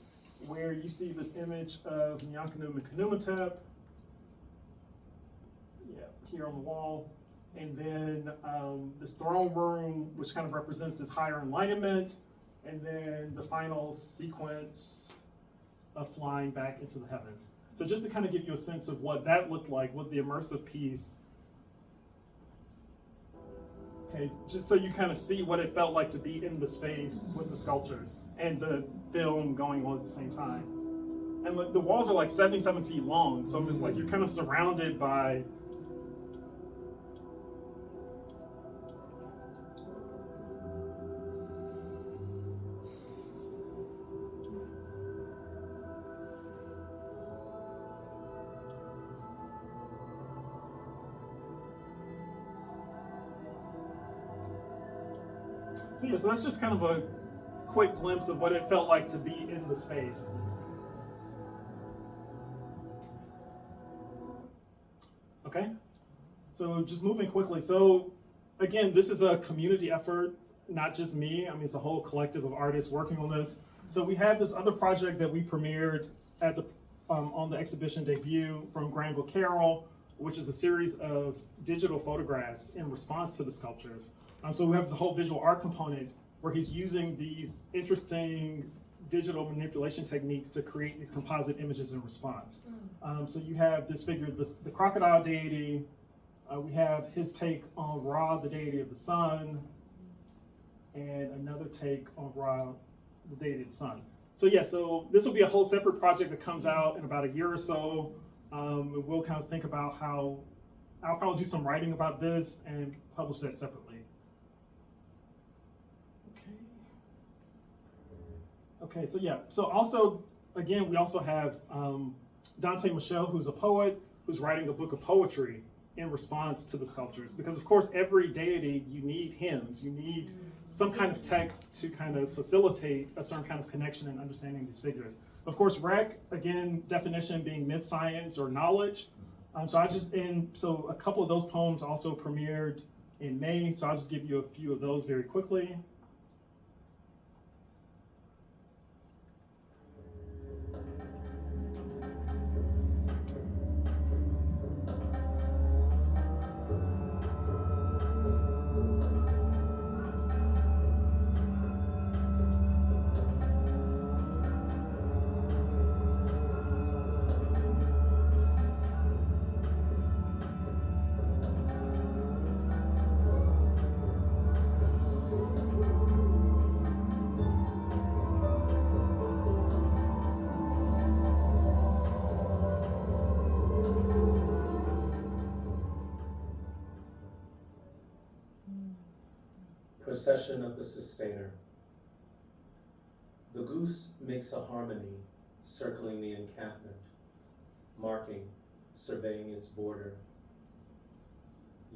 where you see this image of Nyankanu Mikanumatep, here on the wall. And then this throne room, which kind of represents this higher enlightenment. And then the final sequence of flying back into the heavens. So just to kind of give you a sense of what that looked like with the immersive piece. Okay, just so you kind of see what it felt like to be in the space with the sculptures and the film going on at the same time. And the walls are like 77 feet long, so it's like you're kind of surrounded by so that's just kind of a quick glimpse of what it felt like to be in the space. Okay, so just moving quickly. So again, this is a community effort, not just me. It's a whole collective of artists working on this. So we had this other project that we premiered at the on the exhibition debut from Granville Carroll, which is a series of digital photographs in response to the sculptures. So we have the whole visual art component where he's using these interesting digital manipulation techniques to create these composite images in response. So you have this figure, the crocodile deity. We have his take on Ra, the deity of the sun, and another take on Ra, the deity of the sun. So this will be a whole separate project that comes out in about a year or so. We'll kind of think about how I'll probably do some writing about this and publish that separately. Okay, so also, again, we also have Dante Micheaux, who's a poet, who's writing a book of poetry in response to the sculptures. Because of course, every deity, you need hymns, you need some kind of text to kind of facilitate a certain kind of connection and understanding these figures. Of course, Rekh, again, definition being myth, science, or knowledge. So a couple of those poems also premiered in May, so I'll just give you a few of those very quickly. Procession of the Sustainer. The goose makes a harmony, circling the encampment, marking, surveying its border.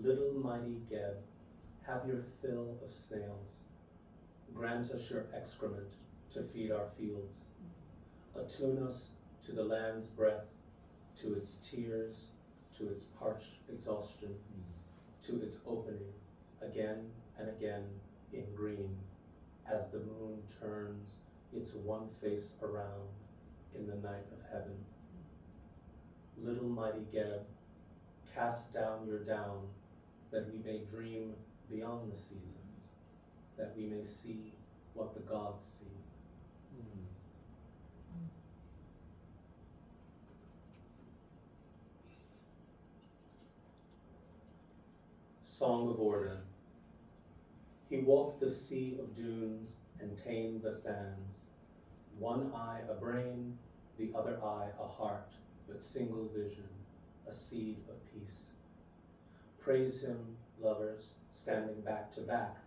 Little mighty Geb, have your fill of snails. Grant us your excrement to feed our fields. Attune us to the land's breath, to its tears, to its parched exhaustion, to its opening again and again in green as the moon turns its one face around in the night of heaven. Little mighty Geb, cast down your down, that we may dream beyond the seasons, that we may see what the gods see. Song of Order. He walked the sea of dunes and tamed the sands. One eye a brain, the other eye a heart, but single vision, a seed of peace. Praise him, lovers, standing back to back.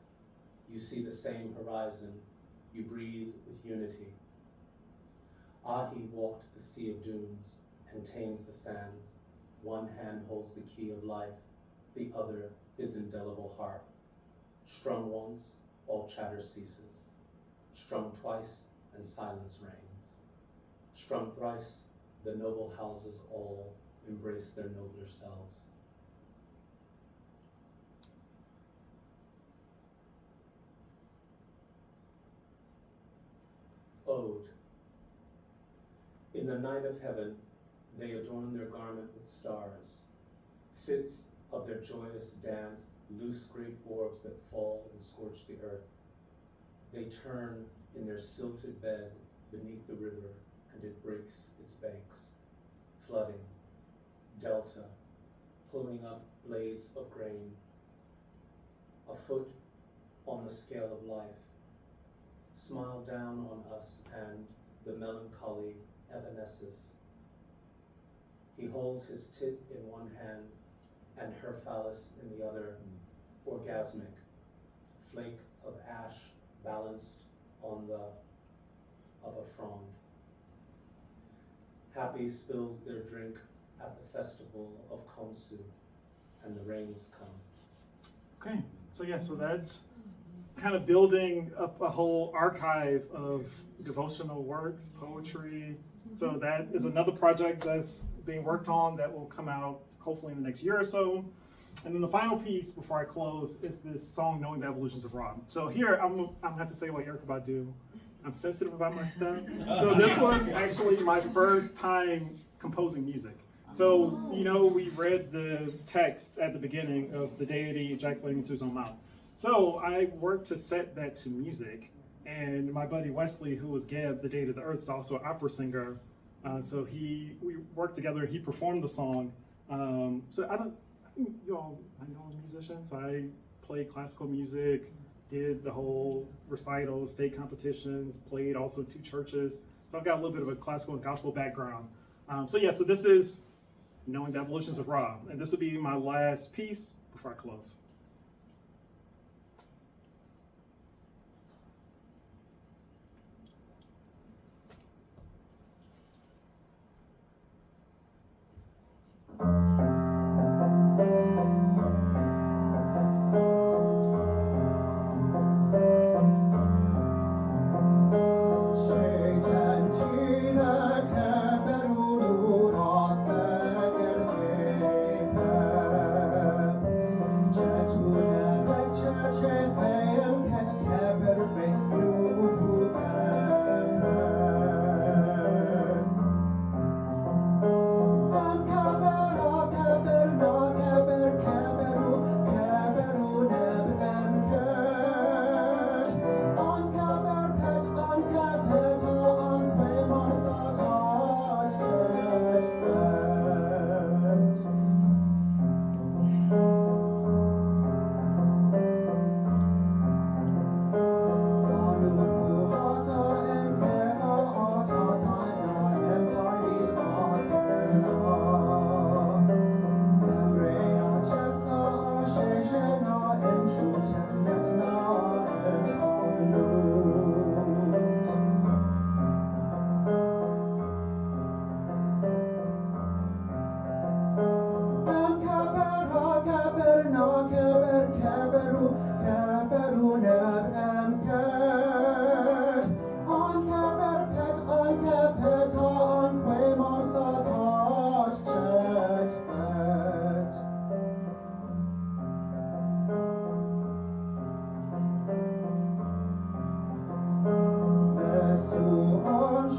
You see the same horizon, you breathe with unity. Ahi walked the sea of dunes and tames the sands. One hand holds the key of life, the other his indelible harp. Strum once, all chatter ceases. Strum twice, and silence reigns. Strum thrice, the noble houses all embrace their nobler selves. Ode. In the night of heaven, they adorn their garment with stars. Fits of their joyous dance, loose great orbs that fall and scorch the earth. They turn in their silted bed beneath the river, and it breaks its banks, flooding, delta, pulling up blades of grain, a foot on the scale of life. Smile down on us, and the melancholy evanesces. He holds his tit in one hand and her phallus in the other, orgasmic, flake of ash balanced on the of a frond. Happy spills their drink at the festival of Khonsu, and the rains come. Okay, so yeah, so that's kind of building up a whole archive of devotional works, poetry. So that is another project that's being worked on that will come out hopefully in the next year or so. And then the final piece before I close is this song, Knowing the Evolutions of Ra. So here, I'm gonna have to say what Eric about do. I'm sensitive about my stuff. So this was actually my first time composing music. So, you know, we read the text at the beginning of the deity ejaculating into his own mouth. So I worked to set that to music. And my buddy Weslee, who was Geb, the deity of the earth, is also an opera singer. So we worked together, he performed the song. So I think you all, I know I'm a musician, so I played classical music, did the whole recital, state competitions, played also 2 churches. So I've got a little bit of a classical and gospel background. So this is Knowing the Evolutions of Ra. And this will be my last piece before I close.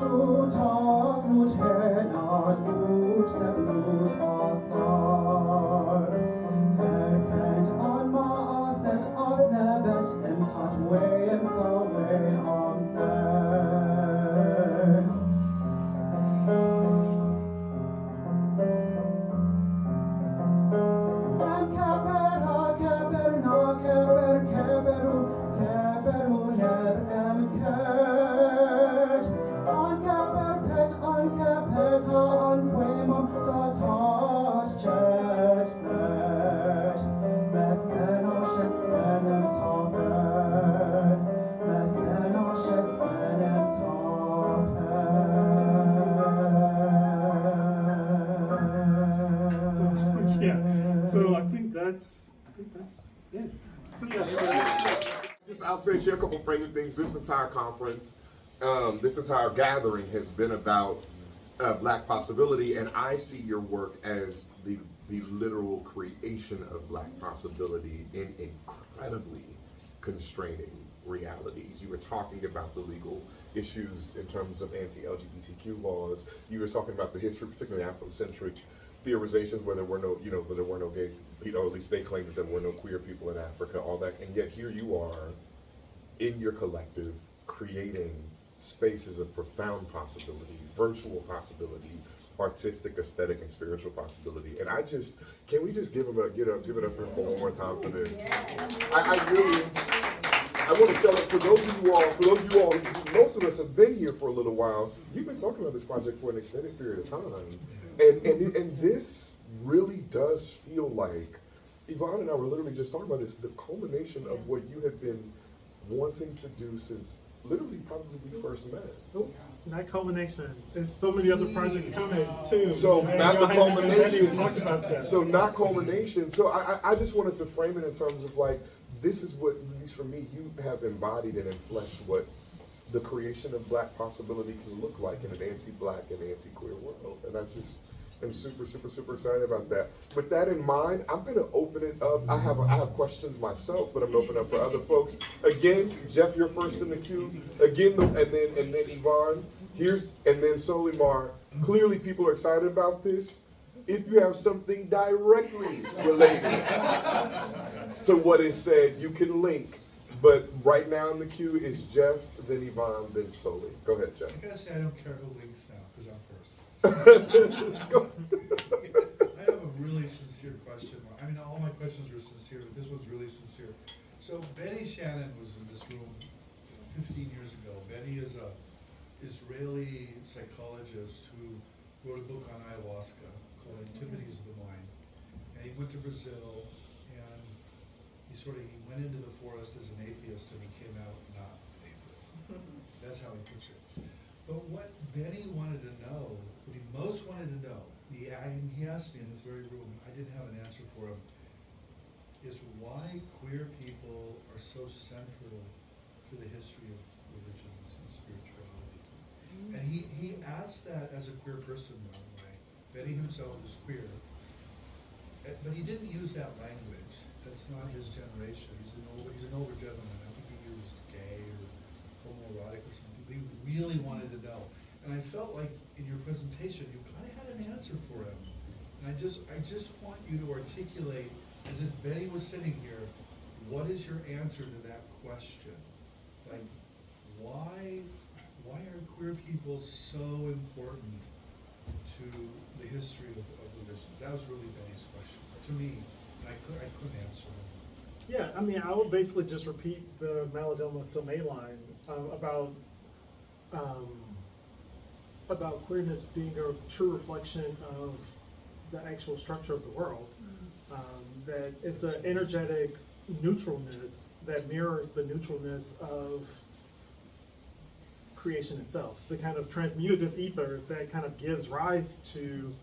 So I think that's it. So I'll share a couple of framing things. This entire conference, this entire gathering has been about Black possibility, and I see your work as the literal creation of Black possibility in incredibly constraining realities. You were talking about the legal issues in terms of anti-LGBTQ laws. You were talking about the history, particularly Afrocentric theorizations where there were no, gay, at least they claimed that there were no queer people in Africa, all that, and yet here you are in your collective creating spaces of profound possibility, virtual possibility, artistic, aesthetic, and spiritual possibility. And can we just give it up for one more time for this? I want to sell it for those of you all, most of us have been here for a little while. You've been talking about this project for an extended period of time. And this really does feel like, Yvonne and I were literally just talking about this, the culmination of what you had been wanting to do since literally probably we first met. Not culmination. There's so many other projects coming too. So not the culmination. Talked about that. So not culmination. So I just wanted to frame it in terms of like, this is what, at least for me, you have embodied and enfleshed what the creation of Black possibility can look like in an anti-Black and anti-queer world. And I just am super, super, super excited about that. With that in mind, I'm gonna open it up. I have questions myself, but I'm gonna open up for other folks. Again, Jeff, you're first in the queue. Again, and then Yvonne, and then Solimar. Clearly people are excited about this. If you have something directly related to what is said, you can link. But right now in the queue is Jeff, then Yvonne, then Soli. Go ahead, Jeff. I gotta say, I don't care who links now, because I'm first. I have a really sincere question. I mean, all my questions were sincere, but this one's really sincere. So Betty Shannon was in this room 15 years ago. Betty is a Israeli psychologist who wrote a book on ayahuasca called Antibodies of the Mind. And he went to Brazil, and he went into the forest as an atheist, and he came out not an atheist. That's how he puts it. But what Benny wanted to know, what he most wanted to know, he asked me in this very room, I didn't have an answer for him, is why queer people are so central to the history of religions and spirituality. And he asked that as a queer person, by the way. Benny himself is queer, but he didn't use that language. That's not his generation. He's an older gentleman. I think he used gay or homoerotic or something. But he really wanted to know. And I felt like in your presentation, you kind of had an answer for him. And I just want you to articulate, as if Betty was sitting here, what is your answer to that question? Like, why are queer people so important to the history of religions? That was really Betty's question to me. I couldn't answer it. Yeah, I mean, I would basically just repeat the Maladoma Somé line about queerness being a true reflection of the actual structure of the world. That it's an energetic neutralness that mirrors the neutralness of creation itself. The kind of transmutative ether that kind of gives rise to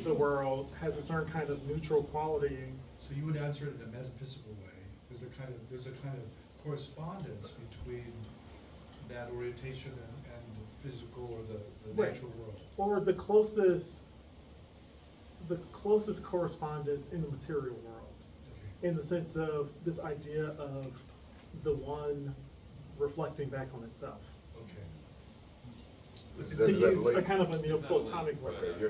the world has a certain kind of neutral quality. So you would answer it in a metaphysical way. There's a kind of correspondence between that orientation and the physical or the Right. natural world. Or the closest correspondence in the material world, Okay. in the sense of this idea of the one reflecting back on itself. Okay. Is to that use late? a kind of a Neoplatonic word. Okay, you're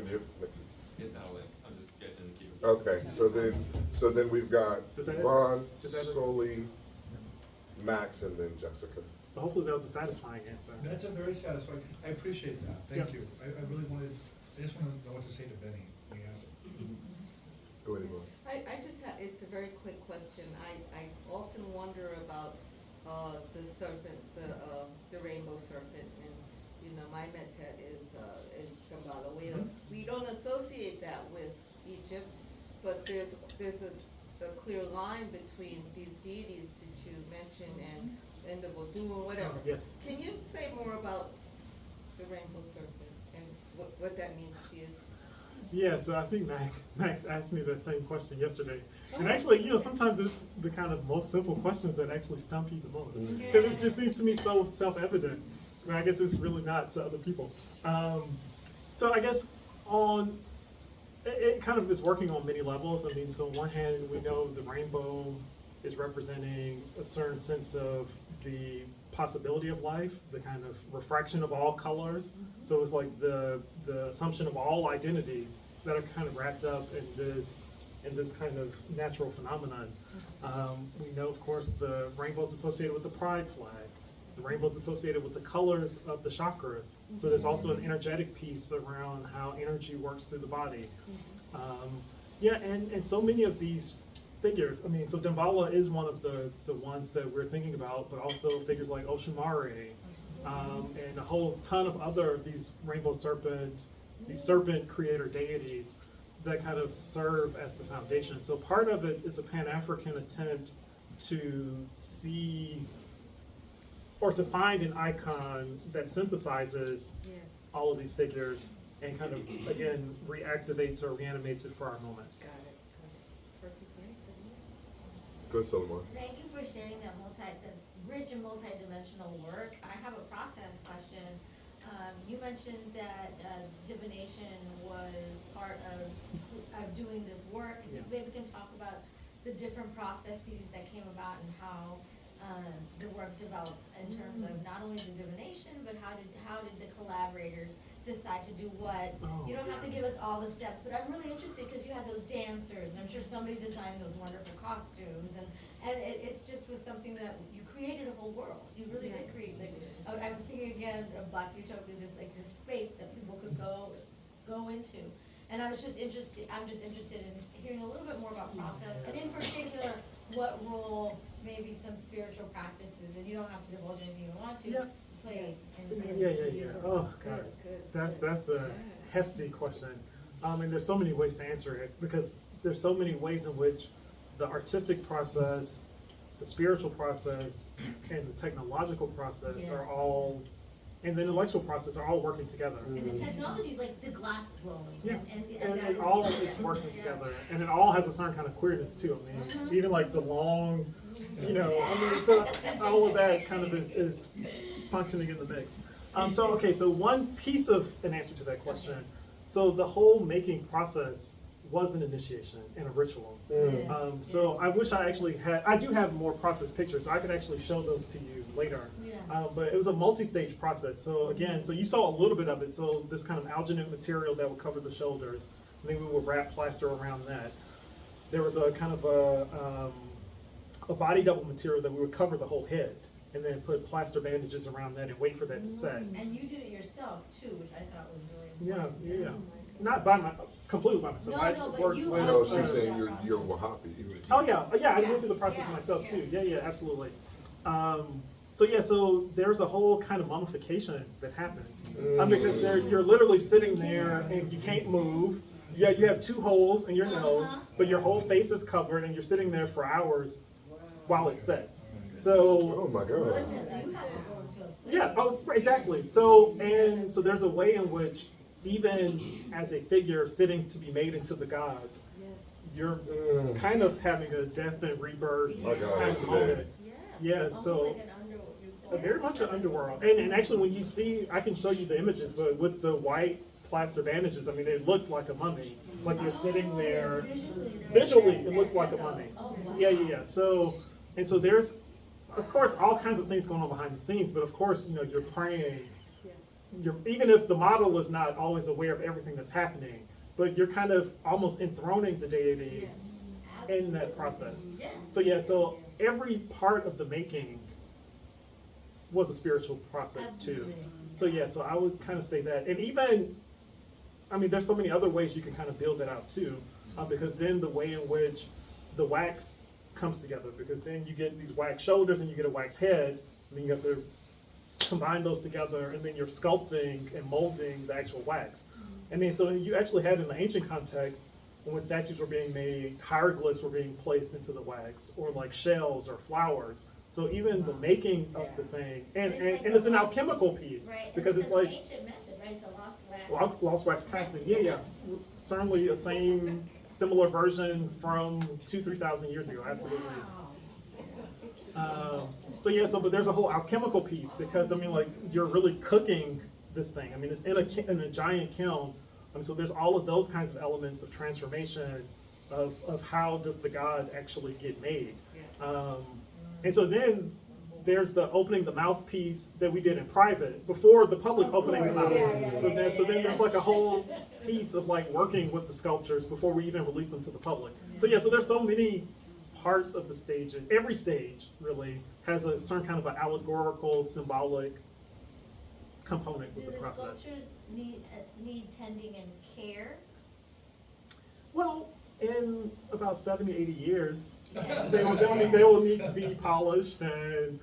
Esalen. I'm just getting the keepers. okay, so then we've got Is that it? Vaughn, Is that it? Sully, Max, and then Jessica. But hopefully that was a satisfying answer. That's a very satisfying, I appreciate that, thank Yeah. you. I really wanted, I just want to know what to say to Benny. when he asks. Go ahead, Yvonne. I just have, it's a very quick question. I often wonder about, the serpent, the rainbow serpent, and, you know, my metet is Gambala. We don't associate that with Egypt, but there's a clear line between these deities that you mentioned and the Vodou or whatever. Yes. Can you say more about the rainbow serpent and what that means to you? Yeah, so I think Max asked me that same question yesterday. And actually, you know, sometimes it's the kind of most simple questions that actually stump you the most. Because it just seems to me so self-evident. I mean, I guess it's really not to other people. So I guess it kind of is working on many levels. I mean, so on one hand, we know the rainbow is representing a certain sense of the possibility of life, the kind of refraction of all colors. So it's like the assumption of all identities that are kind of wrapped up in this kind of natural phenomenon. We know, of course, the rainbow's associated with the pride flag. The rainbow's associated with the colors of the chakras. So there's also an energetic piece around how energy works through the body. And so many of these figures, I mean, so Damballa is one of the ones that we're thinking about, but also figures like Oshimare, and a whole ton of other these rainbow serpent, these serpent creator deities that kind of serve as the foundation. So part of it is a Pan-African attempt to see or to find an icon that synthesizes Yes. all of these figures and kind of, again, reactivates or reanimates it for our moment. Got it. Perfect answer. Good, Solomon. Thank you for sharing that that's rich and multi-dimensional work. I have a process question. You mentioned that divination was part of doing this work. Yeah. Maybe we can talk about the different processes that came about and how the work developed in terms of not only the divination, but how did the collaborators decide to do what? You don't have to give us all the steps, but I'm really interested because you had those dancers, and I'm sure somebody designed those wonderful costumes, and it's just was something that you created a whole world. You really did Yes. create. Like, I'm thinking again of Black Utopia, is like this space that people could go into. And I'm just interested in hearing a little bit more about process, and in particular, what role maybe some spiritual practices, and you don't have to divulge anything you want to, Yeah. play. Yeah. Oh, God. Good. That's a hefty question. And there's so many ways to answer it because there's so many ways in which the artistic process, the spiritual process, and the technological process Yes. are all, and the intellectual process are all working together. And the technology is like the glass blowing. Yeah, and that it all yeah. is working Yeah. together, and it all has a certain kind of queerness too. I mean, even like the long, so all of that kind of is functioning in the mix. So one piece of an answer to that question, so the whole making process was an initiation and a ritual. Yes, So I wish I actually I do have more process pictures, so I could actually show those to you later. Yeah. But it was a multi-stage process. So again, so you saw a little bit of it. So this kind of alginate material that would cover the shoulders, and then we would wrap plaster around that. There was a kind of a body double material that we would cover the whole head, and then put plaster bandages around that and wait for that to set. And you did it yourself too, which I thought was really Yeah, important. Not completely by myself. No, I no, but worked you with. No, also she's did saying that you're process. Wahhabi. Oh yeah, I Yeah, went through the process yeah, myself too. yeah. Yeah, absolutely. So there's a whole kind of mummification that happened. Because you're literally sitting there and you can't move. Yeah, you have 2 holes in your nose, but your whole face is covered, and you're sitting there for hours while it sets. So Oh my God. Goodness, you have to go into a yeah, exactly. So there's a way in which even as a figure sitting to be made into the god, Yes. you're kind of having a death and rebirth My God, kind of today. moment. Yeah, almost so like an underworld. very much an underworld. And actually when you see, I can show you the images, but with the white plaster bandages, I mean, it looks like a mummy. Like you're sitting there. Visually, it looks like a mummy. Oh, wow. Yeah. So there's, of course, all kinds of things going on behind the scenes, but of course, you're praying even if the model is not always aware of everything that's happening, but you're kind of almost enthroning the deity Yes. in that process. Yeah. So yeah, so every part of the making was a spiritual process too. Absolutely. So yeah, so I would kind of say that, and even, I mean, there's so many other ways you can kind of build that out too, because then the way in which the wax comes together, because then you get these wax shoulders and you get a wax head, and then you have to combine those together, and then you're sculpting and molding the actual wax. And then so you actually had in the ancient context, when statues were being made, hieroglyphs were being placed into the wax, or like shells or flowers. So even the making of the thing, and it's an alchemical piece, Right, because and it's like an ancient method, right? It's a lost wax. lost wax casting. Yeah. Certainly a similar version from 2,000-3,000 years ago. Absolutely. So yeah, but there's a whole alchemical piece, because I mean, like, you're really cooking this thing. I mean, it's in a giant kiln. So there's all of those kinds of elements of transformation, of how does the god actually get made. And so then there's the opening the mouth piece that we did in private before the public opening the mouth. So then there's like a whole piece of like working with the sculptures before we even release them to the public. So yeah, so there's so many parts of the stage, and every stage really has a certain kind of an allegorical, symbolic component Do with the the process. sculptures need tending and care? Well, in about 70, 80 years, Yeah. they will need to be polished and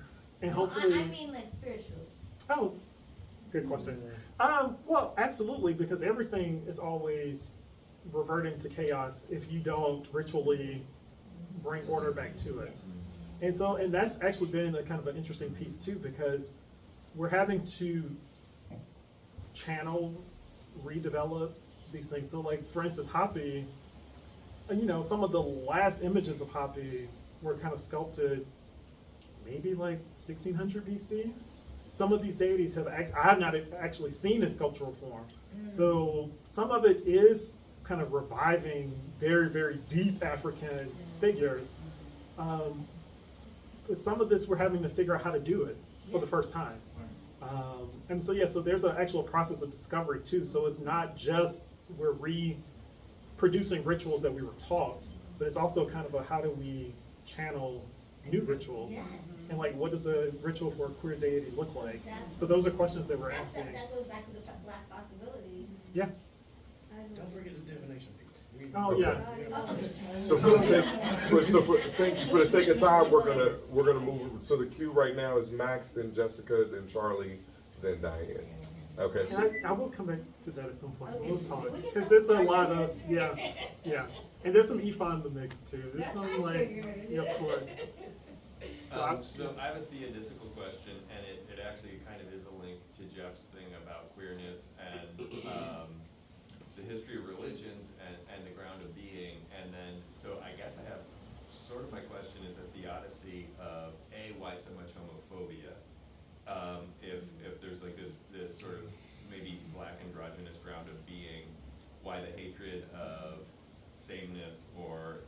hopefully. I mean like spiritually. Oh, good question. Well, absolutely, because everything is always reverting to chaos if you don't ritually bring order back to it. And so, and that's actually been a kind of an interesting piece too, because we're having to channel, redevelop these things. So like, for instance, Hapi, some of the last images of Hapi were kind of sculpted maybe like 1600 BC. Some of these deities I have not actually seen in sculptural form. So some of it is kind of reviving very, very deep African figures. But some of this we're having to figure out how to do it for the first time. And so yeah, so there's an actual process of discovery too. So it's not just we're reproducing rituals that we were taught, but it's also kind of a how do we channel new rituals? Yes. And like, what does a ritual for a queer deity look like? That- So those are questions that we're That asking. goes back to the Black possibility. Yeah. Don't forget the divination piece. Oh yeah. So for the sake, thank you. For the sake of time, we're gonna move. So the queue right now is Max, then Jessica, then Charlie, then Diane. Okay. So And I will come back to that at some point. Okay. We'll talk, We can because talk there's a about lot it. of yeah, and there's some Ifa in the mix too. There's That's some what I like figured. yeah, of course. So I have a theodistical question, and it actually kind of is a link to Jeff's thing about queerness and the history of religions and the ground of being. And then, so I guess I have sort of my question is a theodicy of why so much homophobia? If there's like this sort of maybe black androgynous ground of being, why the hatred of sameness or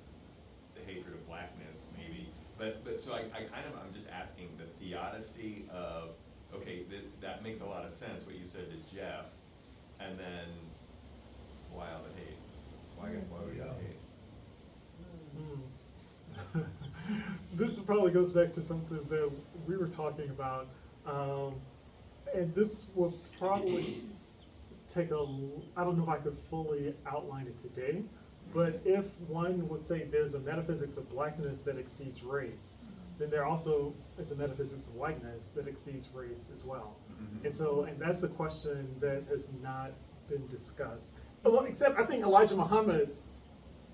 the hatred of blackness maybe? But so I'm just asking the theodicy of, okay, that makes a lot of sense what you said to Jeff, and then why all the hate? Why would you hate? This probably goes back to something that we were talking about, and this will probably take I don't know if I could fully outline it today, but if one would say there's a metaphysics of blackness that exceeds race, then there also is a metaphysics of whiteness that exceeds race as well. And that's a question that has not been discussed. Well, except I think Elijah Muhammad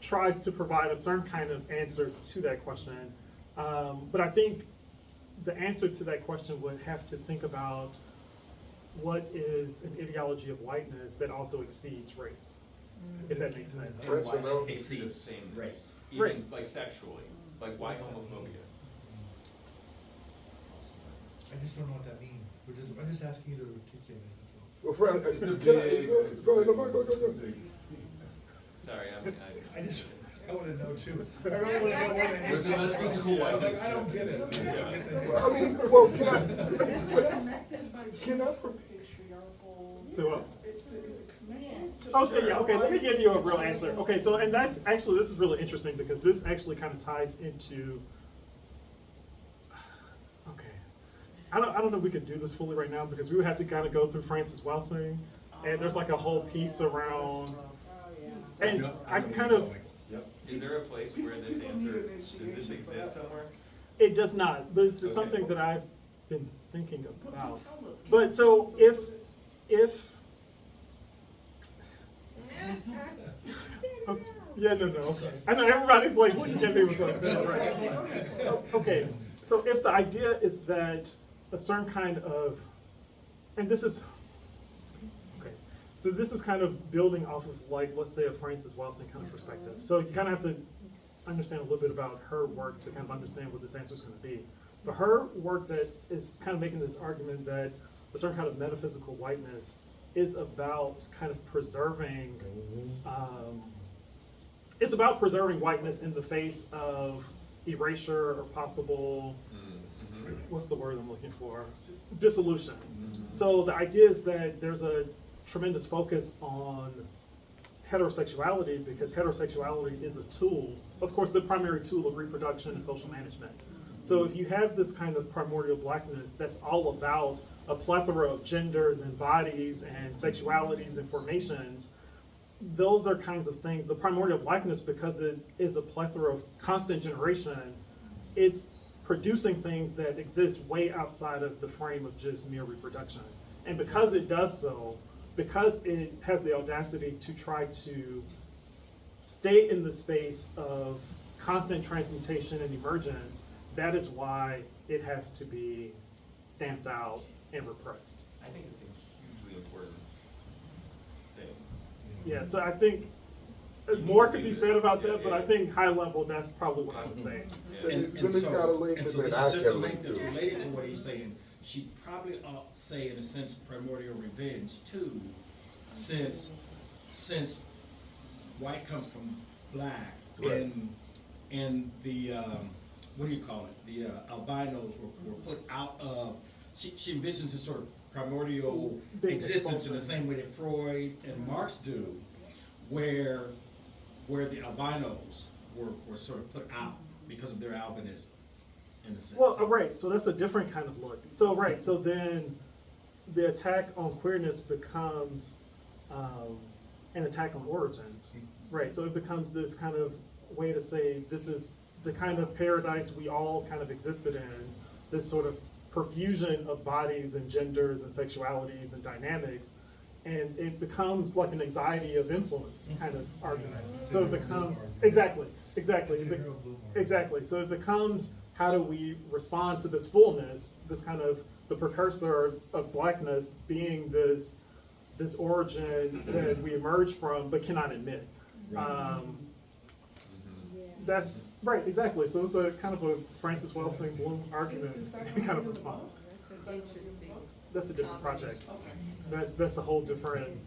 tries to provide a certain kind of answer to that question. But I think the answer to that question would have to think about what is an ideology of whiteness that also exceeds race, if that makes sense. Yes, Why or no? hatred of sameness? Race. Even Right. like sexually. Like why homophobia? I just don't know what that means. I'm just asking you to articulate, that's all. well, friend, go ahead. No, go. Sorry, I wanna know too. I really wanna know what the heck. There's a metaphysical whiteness. I don't get it. I mean, well, can I? So what? It's connected to Oh, so yeah, okay, let me give you a real answer. Okay, so, and that's actually, this is really interesting because this actually kind of ties into, okay. I don't know if we could do this fully right now because we would have to kind of go through Francis Welsing, and there's like a whole piece around, and I kind of, Yep. Is there a place where this answer, does this exist somewhere? it does not, but it's something Okay. that I've been thinking about. But so if, yeah, no, okay. I know everybody's like looking at me with like, right. Okay, so if the idea is that a certain kind of, and this is, okay, so this is kind of building off of like, let's say a Francis Welsing kind of perspective. So you kind of have to understand a little bit about her work to kind of understand what this answer is going to be. But her work that is kind of making this argument that a certain kind of metaphysical whiteness is about kind of preserving, it's about preserving whiteness in the face of erasure or possible, what's the word I'm looking for? Dissolution. So the idea is that there's a tremendous focus on heterosexuality because heterosexuality is a tool, of course, the primary tool of reproduction and social management. So if you have this kind of primordial blackness that's all about a plethora of genders and bodies and sexualities and formations, those are kinds of things. The primordial blackness, because it is a plethora of constant generation, it's producing things that exist way outside of the frame of just mere reproduction. And because it does so, because it has the audacity to try to stay in the space of constant transmutation and emergence, that is why it has to be stamped out and repressed. I think it's a hugely important thing. Yeah, so I think more could be said about that, but I think high level, that's probably what I would say. Phyllis got a link, and and so then this I is just got a a link link to, too. related to what he's saying. She probably ought to say, in a sense, primordial revenge too, since white comes from black, Right. and the what do you call it? The albinos were put out of. She envisions this sort of primordial Big existence in the expulsion. same way that Freud and Marx do, where the albinos were sort of put out because of their albinism, in a sense. Well, right, so that's a different kind of look. So, right, so then the attack on queerness becomes an attack on origins. Right, so it becomes this kind of way to say this is the kind of paradise we all kind of existed in, this sort of profusion of bodies and genders and sexualities and dynamics, and it becomes like an anxiety of influence kind of argument. So it becomes, exactly. Exactly, so it becomes, how do we respond to this fullness, this kind of, the precursor of blackness being this origin that we emerge from but cannot admit. That's right, exactly. So it's a kind of a Francis Welsing Bloom argument kind of response. That's interesting. That's a different project. That's a whole different.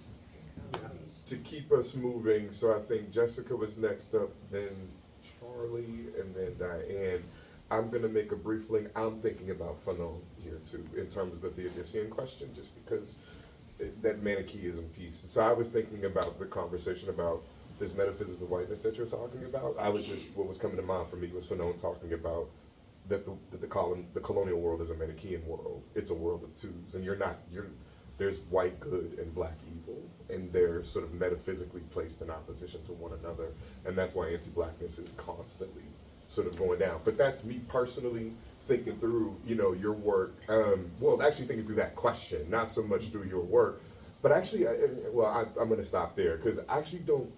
Yeah. To keep us moving, so I think Jessica was next up, then Charlie, and then Diane. I'm gonna make a brief link. I'm thinking about Fanon here too, in terms of the Theodician question, just because that Manichaeism piece. So I was thinking about the conversation about this metaphysics of whiteness that you're talking about. What was coming to mind for me was Fanon talking about that the colonial world is a Manichaean world. It's a world of twos, and there's white good and black evil, and they're sort of metaphysically placed in opposition to one another, and that's why anti-blackness is constantly sort of going down. But that's me personally thinking through, your work. Actually thinking through that question, not so much through your work, but actually, I'm going to stop there because I actually don't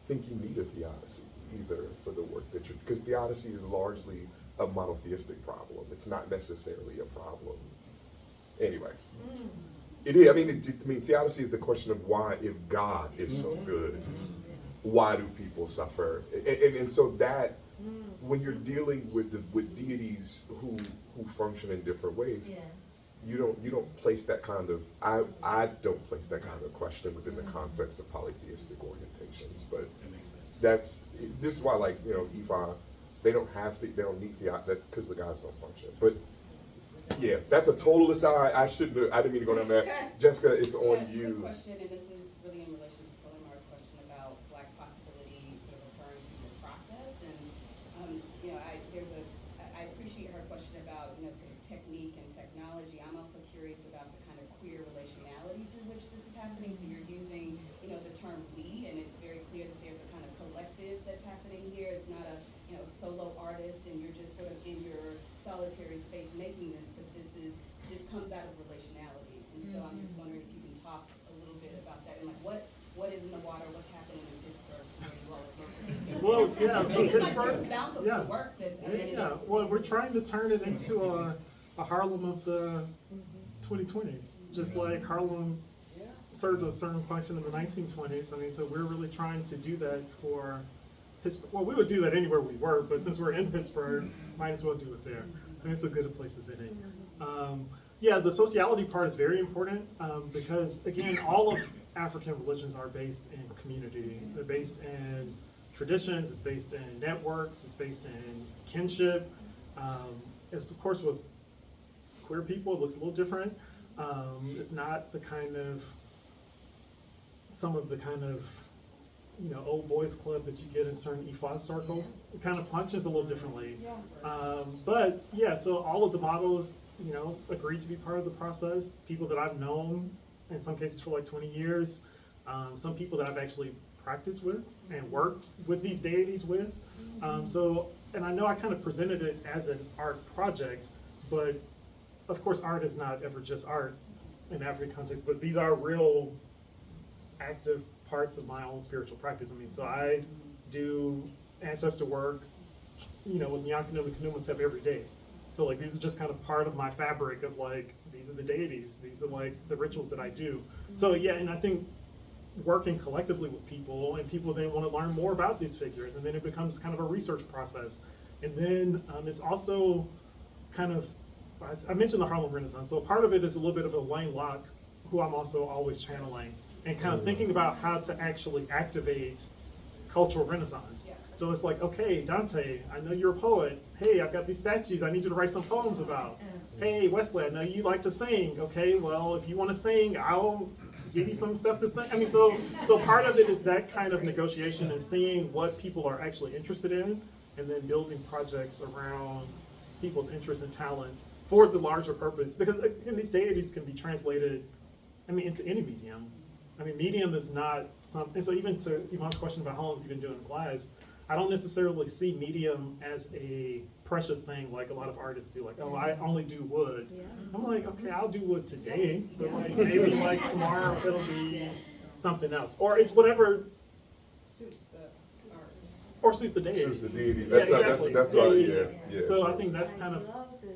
think you need a theodicy either for the work that you're, because theodicy is largely a monotheistic problem. It's not necessarily a problem. Anyway. It is. I mean, theodicy is the question of why, if God is so good, why do people suffer? And so that, when you're dealing with deities who function in different ways, you don't place that kind of, I don't place that kind of question within the context of polytheistic orientations. But this is why, Ifa, they don't need theodicy because the gods don't function. But Yeah, that's a total aside. I shouldn't. I didn't mean to go down that. Jessica, it's on Quick you. question, and this is really in relation to Solimar's question about Black possibility sort of occurring through the process. And you know, I appreciate her question about, you know, sort of technique and technology. I'm also curious about the kind of queer relationality through which this is happening. So you're using, you know, the term we, and it's very clear that there's a kind of collective that's happening here. It's not a, you know, solo artist and you're just sort of in your solitary space making this, but this comes out of relationality. And so I'm just wondering if you can talk a little bit about that and like what is in the water, what's happening in Pittsburgh to where you all are located. Well, yeah, so It's like Pittsburgh, this bountiful yeah. work that's, I mean, it Yeah, is. well, we're trying to turn it into a Harlem of the 2020s, just like Harlem served a certain function in the 1920s. I mean, so we're really trying to do that for Pittsburgh. Well, we would do that anywhere we were, but since we're in Pittsburgh, might as well do it there. I mean, it's a good a place as any. Yeah, the sociality part is very important because, again, all of African religions are based in community. They're based in traditions, it's based in networks, it's based in kinship. It's, of course, with queer people, it looks a little different. It's not the kind of, some of the kind of, you know, old boys club that you get in certain EFOS circles. It kind of functions a little differently. But yeah, so all of the models, you know, agreed to be part of the process. People that I've known, in some cases for like 20 years, some people that I've actually practiced with and worked with these deities with. So, and I know I kind of presented it as an art project, but of course art is not ever just art in African context, but these are real active parts of my own spiritual practice. I mean, so I do ancestor work, you know, with Nyankanu and Kanumatep every day. So like, these are just kind of part of my fabric of like, these are the deities, these are like the rituals that I do. So yeah, and I think working collectively with people, and people then want to learn more about these figures, and then it becomes kind of a research process. And then it's also kind of, I mentioned the Harlem Renaissance, so part of it is a little bit of a Wayne Locke, who I'm also always channeling, and kind of thinking about how to actually activate cultural renaissance. So it's like, okay, Dante, I know you're a poet. Hey, I've got these statues I need you to write some poems about. Hey, Weslee, I know you like to sing. Okay, well, if you want to sing, I'll give you some stuff to sing. I mean, so part of it is that kind of negotiation and seeing what people are actually interested in, and then building projects around people's interests and talents for the larger purpose. Because again, these deities can be translated, I mean, into any medium. I mean, medium is not some, and so even to Yvonne's question about how long you've been doing class, I don't necessarily see medium as a precious thing like a lot of artists do. Like, oh, I only do wood. I'm like, okay, I'll do wood today, but like maybe like tomorrow it'll be something else, or it's whatever Suits the art. or suits the deity. Suits the deity. Yeah, exactly. That's Yeah, why. yeah, Yeah, yeah. yeah. So I think that's kind of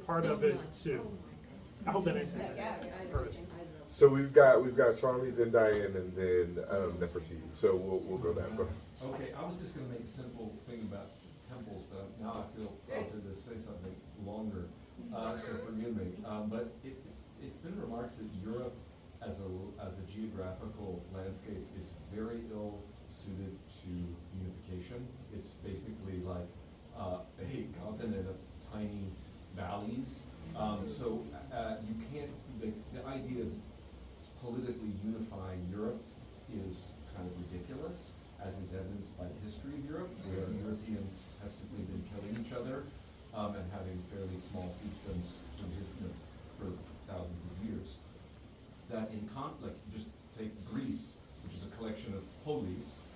part of it too. I hope that answers Yeah, that. I Perfect. So we've got Charlie, then Diane, and then Nefertiti. So we'll go that way. Okay, I was just gonna make a simple thing about temples, but now I feel prompted to say something longer, so forgive me. But it's been remarked that Europe as a geographical landscape is very ill suited to unification. It's basically like a continent of tiny valleys. So you can't, the idea of politically unifying Europe is kind of ridiculous, as is evidenced by the history of Europe, where Europeans have simply been killing each other and having fairly small fiefdoms for thousands of years. That in like just take Greece, which is a collection of polis,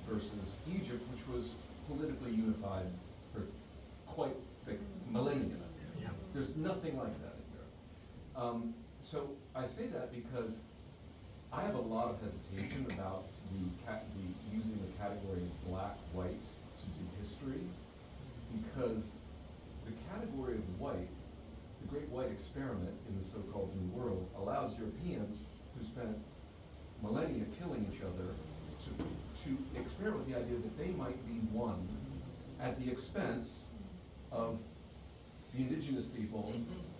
versus Egypt, which was politically unified for quite like millennia. Yeah. There's nothing like that in Europe. So I say that because I have a lot of hesitation about using the category of black-white to do history, because the category of white, the Great White Experiment in the so-called New World, allows Europeans who spent millennia killing each other to experiment with the idea that they might be one at the expense of the indigenous people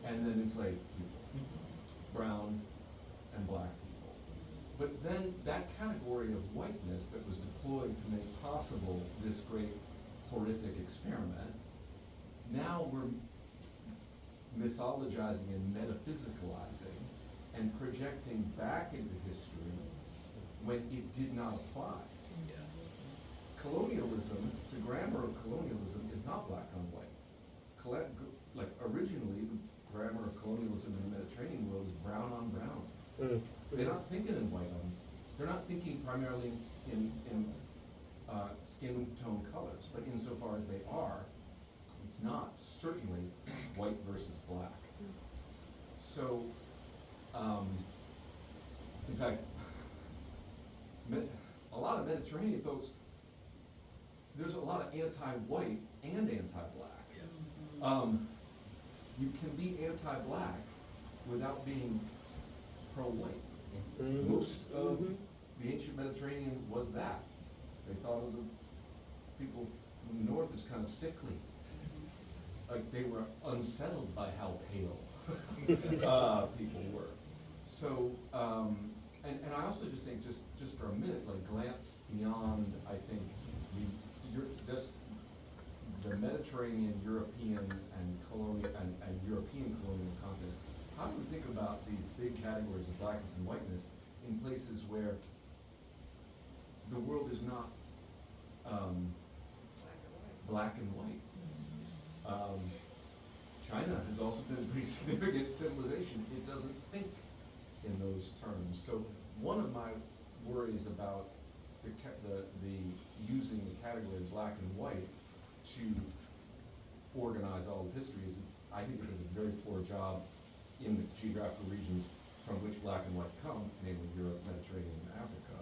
and then enslaved people, brown and black people. But then that category of whiteness that was deployed to make possible this great horrific experiment, now mythologizing and metaphysicalizing and projecting back into history when it did not apply. Colonialism, the grammar of colonialism is not black on white. Like originally, the grammar of colonialism in the Mediterranean world is brown on brown. They're not thinking in white on, they're not thinking primarily in skin tone colors, but insofar as they are, it's not certainly white versus black. So, in fact, a lot of Mediterranean folks, there's a lot of anti-white and anti-black. You can be anti-black without being pro-white. Most of the ancient Mediterranean was that. They thought of the people from the north as kind of sickly. Like they were unsettled by how pale people were. So, and I also just think, just for a minute, like glance beyond, I think, the Mediterranean, European, and colonial, and European colonial context. How do we think about these big categories of blackness and whiteness in places where the world is not black and white? China has also been a pretty significant civilization. It doesn't think in those terms. So one of my worries about the using the category of black and white to organize all of history is, I think it does a very poor job in the geographical regions from which black and white come, namely Europe, Mediterranean, and Africa.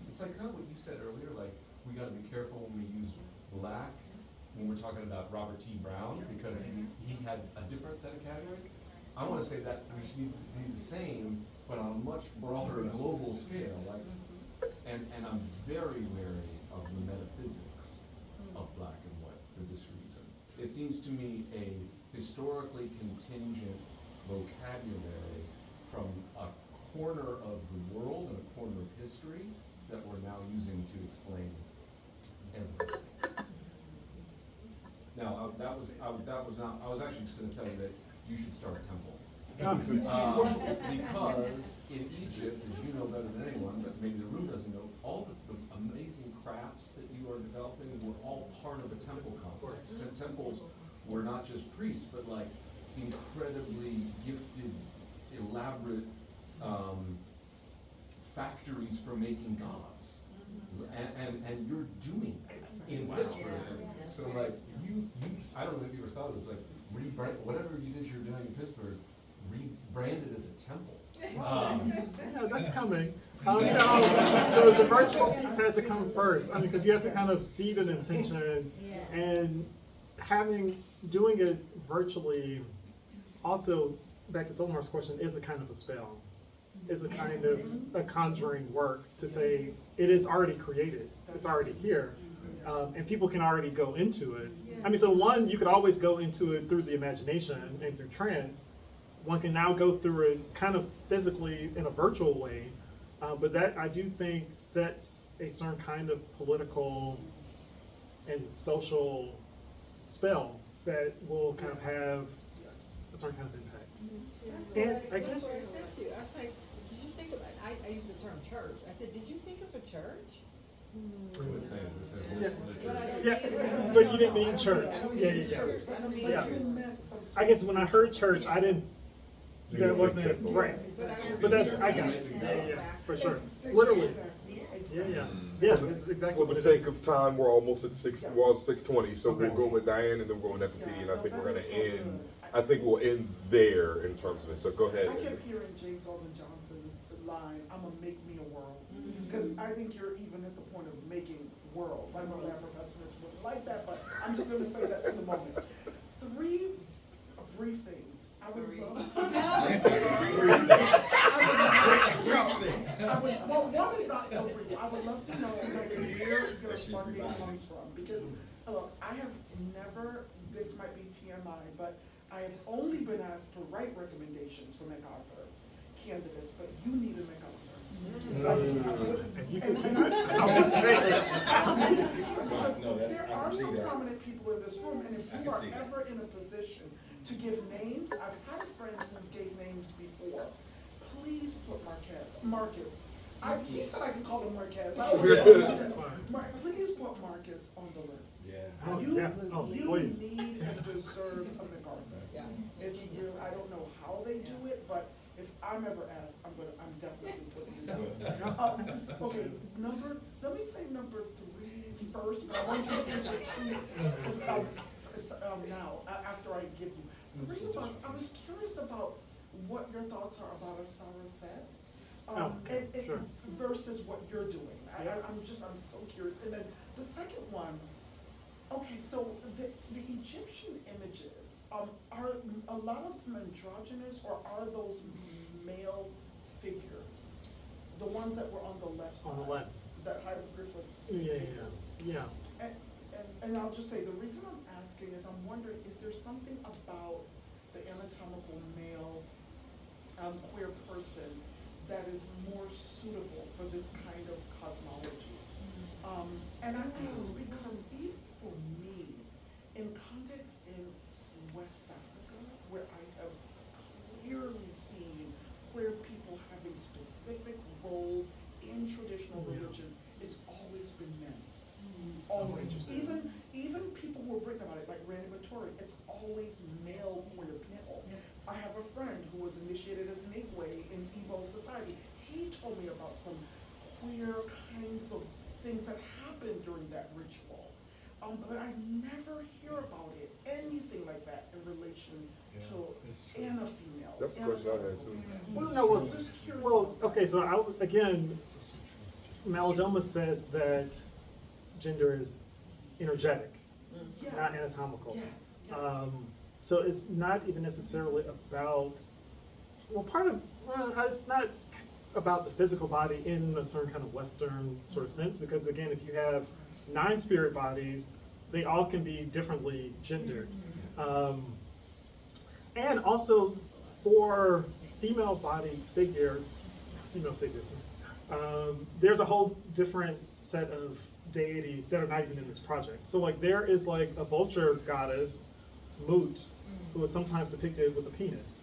It's like kind of what you said earlier, like we got to be careful when we use black when we're talking about Robert T. Brown, because he had a different set of categories. I want to say that we should be the same, but on a much broader global scale. Like, and I'm very wary of the metaphysics of black and white for this reason. It seems to me a historically contingent vocabulary from a corner of the world and a corner of history that we're now using to explain everything. Now, that was not, I was actually just going to tell you that you should start a temple. Because in Egypt, as you know better than anyone, but maybe the room doesn't know, all the amazing crafts that you are developing were all part of a temple complex. And temples were not just priests, but like incredibly gifted, elaborate factories for making gods. And you're doing that in Pittsburgh. So like I don't know if you ever thought of this, like rebrand whatever it is you're doing in Pittsburgh, rebrand it as a temple. Yeah, that's coming. The virtual piece had to come first. I mean, because you have to kind of seed an intention, and doing it virtually. Also, back to Solmar's question, is a kind of a spell. Is a kind of a conjuring work to say it is already created. It's already here. And people can already go into it. I mean, so one, you could always go into it through the imagination and through trance. One can now go through it kind of physically in a virtual way, but that I do think sets a certain kind of political and social spell that will kind of have a certain kind of impact. And I guess That's what I said to you. I was like, did you think about it? I used the term church. I said, did you think of a church? Yeah, but you didn't mean church. Yeah. I guess when I heard church, I didn't. That wasn't right. But that's I got it. Yeah, for sure. Literally. Yeah. That's exactly. For the sake of time, we're almost at 6:20, so we'll go with Diane and then we'll go with FT, and I think we're gonna end. I think we'll end there in terms of it. So go ahead. I kept hearing James Alden Johnson's line, "I'm gonna make me a world," because I think you're even at the point of making worlds. I know that professors wouldn't like that, but I'm just gonna say that for the moment. 3 brief things. I would love. Well, one is not so brief. I would love to know like where your funding comes from, because look, I have never. This might be TMI, but I have only been asked to write recommendations for MacArthur candidates, but you need a MacArthur. There are some prominent people in this room, and if you are ever in a position to give names, I've had a friend who gave names before. Please put Marques. He said I can call him Marques. Please put Marques on the list. Yeah. Oh, You, yeah. Oh, you please. need and deserve a MacArthur. Yeah. It's real. I don't know how they do it, but if I'm ever asked, I'm definitely putting you down. Okay, let me say number 3 first, but I want you to answer 2 now, after I give you. 3 of us, I was curious about what your thoughts are about Asara Set. Sure. Versus what you're doing. I'm so curious. And then the second one, okay, so the Egyptian images, are a lot of them androgynous, or are those male figures? The ones that were on the left side? On the left. That hieroglyphic Yeah. figures. And I'll just say, the reason I'm asking is I'm wondering, is there something about the anatomical male queer person that is more suitable for this kind of cosmology? And I ask because even for me, in context in West Africa, where I have clearly seen queer people having specific roles in traditional religions, it's always been men. Always. Even people who have written about it, like Rainbow Serpent, it's always male queer people. I have a friend who was initiated as an Igwe in Igbo society. He told me about some queer kinds of things that happened during that ritual. But I never hear about it, anything like that, in relation to and a female. That's a question I had too. Well, no, well, okay, so again, Malidoma says that gender is energetic, not anatomical. Yes. So it's not even necessarily about, it's not about the physical body in a certain kind of Western sort of sense, because again, if you have 9 spirit bodies, they all can be differently gendered. And also for female figures, there's a whole different set of deities that are not even in this project. So like there is like a vulture goddess, Mut, who is sometimes depicted with a penis.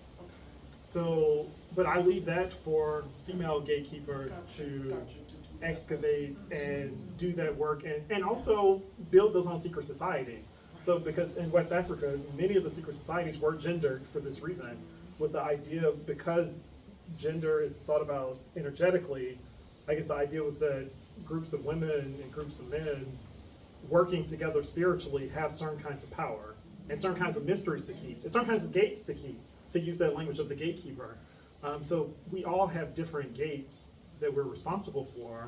So, but I leave that for female gatekeepers to excavate and do that work, and also build those own secret societies. So because in West Africa, many of the secret societies were gendered for this reason, with the idea, because gender is thought about energetically, I guess the idea was that groups of women and groups of men working together spiritually have certain kinds of power and certain kinds of mysteries to keep, and certain kinds of gates to keep, to use that language of the gatekeeper. So we all have different gates that we're responsible for,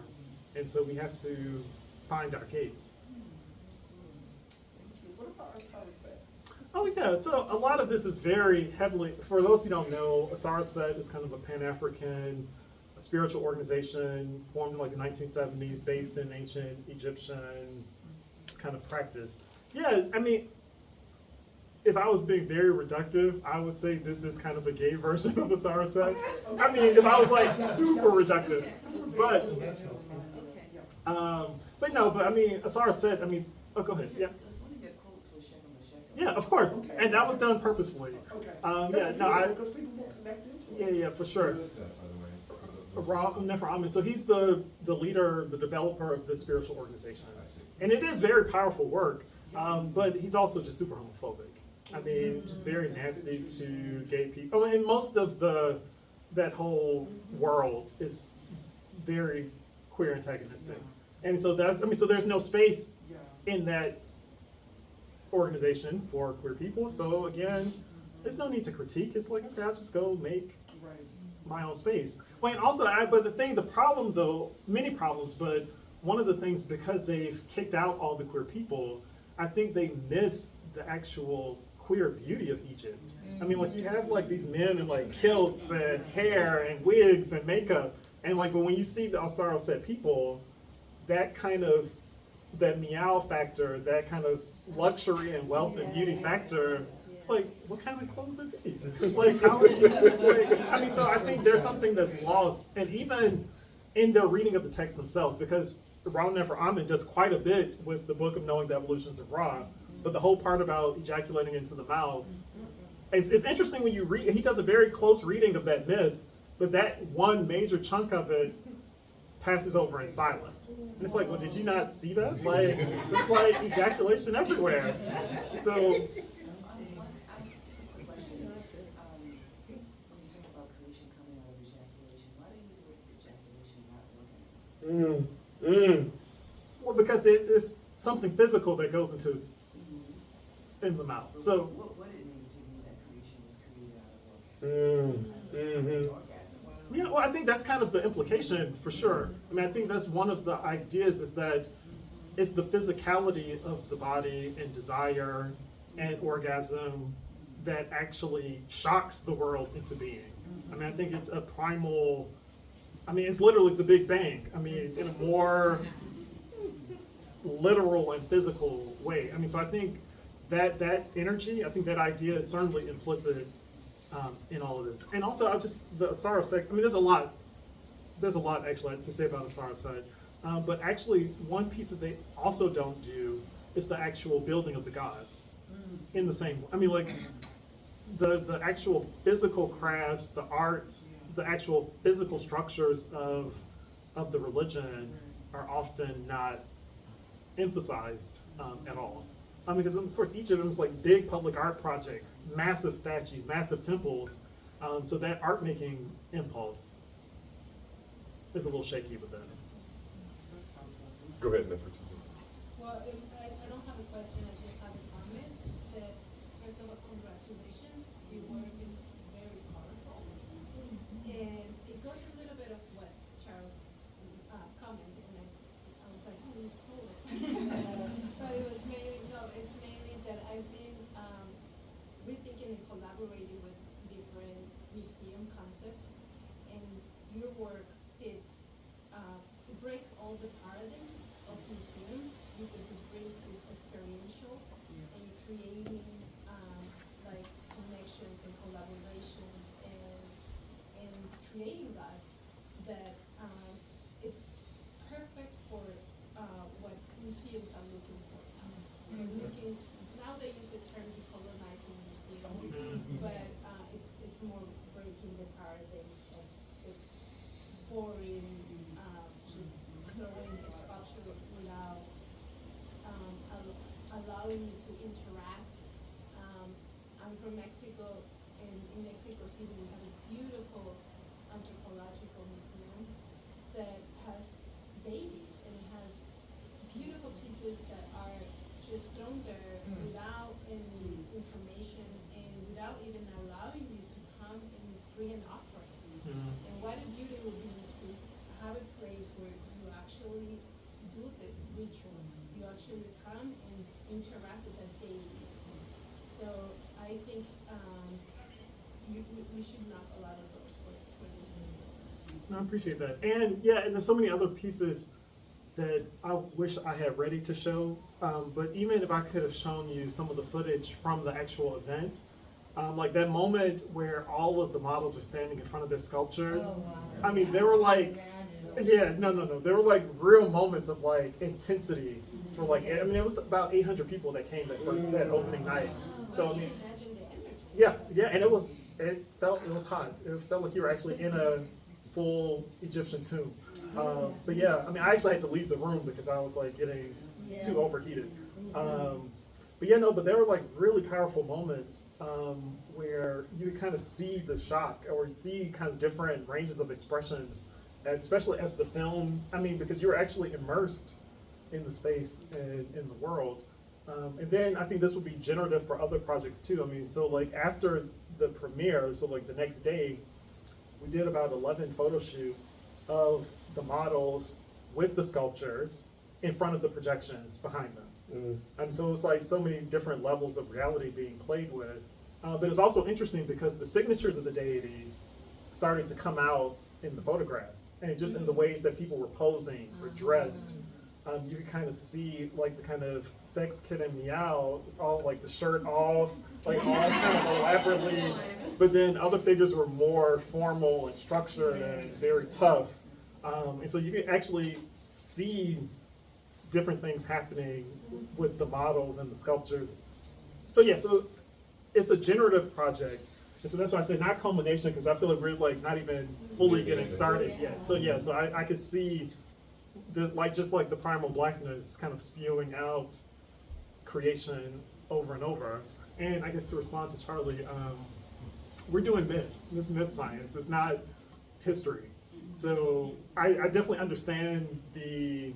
and so we have to find our gates. What about Asara Set? Oh yeah, so a lot of this is very heavily, for those who don't know, Asara Set is kind of a Pan-African spiritual organization formed in like the 1970s, based in ancient Egyptian kind of practice. Yeah, I mean, if I was being very reductive, I would say this is kind of a gay version of Asara Set. I mean, if I was like super reductive, but I mean, Asara Set, I mean, oh, go ahead, yeah. Yeah, of course, and that was done purposefully. Yeah, for sure. Nefer, so he's the leader, the developer of this spiritual organization, and it is very powerful work. But he's also just super homophobic. I mean, just very nasty to gay people. And most of that whole world is very queer antagonistic. And so so there's no space in that organization for queer people. So again, there's no need to critique. It's like, okay, I'll just go make my own space. Well, and also, the problem though, many problems, but one of the things, because they've kicked out all the queer people, I think they miss the actual queer beauty of Egypt. I mean, like, you have like these men in like kilts and hair and wigs and makeup, and like, but when you see the Asara Set people, that kind of, that meow factor, that kind of luxury and wealth and beauty factor, it's like, what kind of clothes are these? Like, how are you, I mean, so I think there's something that's lost, and even in their reading of the text themselves, because Ra Nefer Amen does quite a bit with the Book of Knowing the Evolutions of Ra, but the whole part about ejaculating into the mouth, it's interesting when you read, he does a very close reading of that myth, but that one major chunk of it passes over in silence. And it's like, well, did you not see that? Like, it's like ejaculation everywhere. So, Just a quick question. When you talk about creation coming out of ejaculation, why do you use the word ejaculation, not orgasm? well, because it is something physical that goes into in the mouth. So, What did it mean to me that creation was created out of orgasm? yeah, well, I think that's kind of the implication for sure. I mean, I think that's one of the ideas is that it's the physicality of the body and desire and orgasm that actually shocks the world into being. I mean, I think it's a primal, I mean, it's literally the Big Bang. I mean, in a more literal and physical way. I mean, so I think that energy, I think that idea is certainly implicit in all of this. And also, the Asara sect, I mean, there's a lot actually to say about Asara sect. But actually, one piece that they also don't do is the actual building of the gods in the same way. I mean, like, the actual physical crafts, the arts, the actual physical structures of the religion are often not emphasized at all. Because of course each of them is like big public art projects, massive statues, massive temples. So that art making impulse is a little shaky with that. Go ahead, Nefertiti. Well, I don't have a question, I just have a comment that, first of all, congratulations, your work is very powerful. And it goes a little bit of what Charles commented, and I was like, oh, you stole it. But it was mainly, no, it's mainly that I've been rethinking and collaborating with different museum concepts, and your work fits, it breaks all the paradigms of museums because it brings this experiential and creating like connections and collaborations and creating gods that it's perfect for what museums are looking for now. They're now they use the term decolonizing museums, but it's more breaking the paradigms of the boring, just throwing a sculpture without allowing you to interact. I'm from Mexico, and in Mexico City we have a beautiful anthropological museum that has deities and it has beautiful pieces that are just thrown there without any information and without even allowing you to come and bring an offering. And what a beauty would be to have a place where you actually do the ritual. You actually come and interact with that deity. So I think we should knock a lot of doors for this museum. No, I appreciate that. And yeah, and there's so many other pieces that I wish I had ready to show. But even if I could have shown you some of the footage from the actual event, like that moment where all of the models are standing in front of their sculptures. Oh, wow. I mean, they were like, yeah, no. They were like real moments of like intensity for like, I mean, it was about 800 people that came that opening night. So I mean, yeah, and it was hot. It felt like you were actually in a full Egyptian tomb. But yeah, I mean, I actually had to leave the room because I was like getting too overheated. But yeah, no, but there were like really powerful moments where you kind of see the shock or you see kind of different ranges of expressions, especially as the film, I mean, because you're actually immersed in the space and in the world. And then I think this would be generative for other projects too. I mean, so like after the premiere, so like the next day, we did about 11 photo shoots of the models with the sculptures in front of the projections behind them. So it was like so many different levels of reality being played with. But it was also interesting because the signatures of the deities started to come out in the photographs and just in the ways that people were posing or dressed. You could kind of see like the kind of sex kid and meow, it's all like the shirt off, like all kind of elaborately. But then other figures were more formal and structured and very tough. And so you could actually see different things happening with the models and the sculptures. So yeah, so it's a generative project. And so that's why I say not culmination, because I feel like we're like not even fully getting started yet. So yeah, so I could see the, like, just like the primal blackness kind of spewing out creation over and over. And I guess to respond to Charlie, we're doing myth. This is myth science. It's not history. So I definitely understand the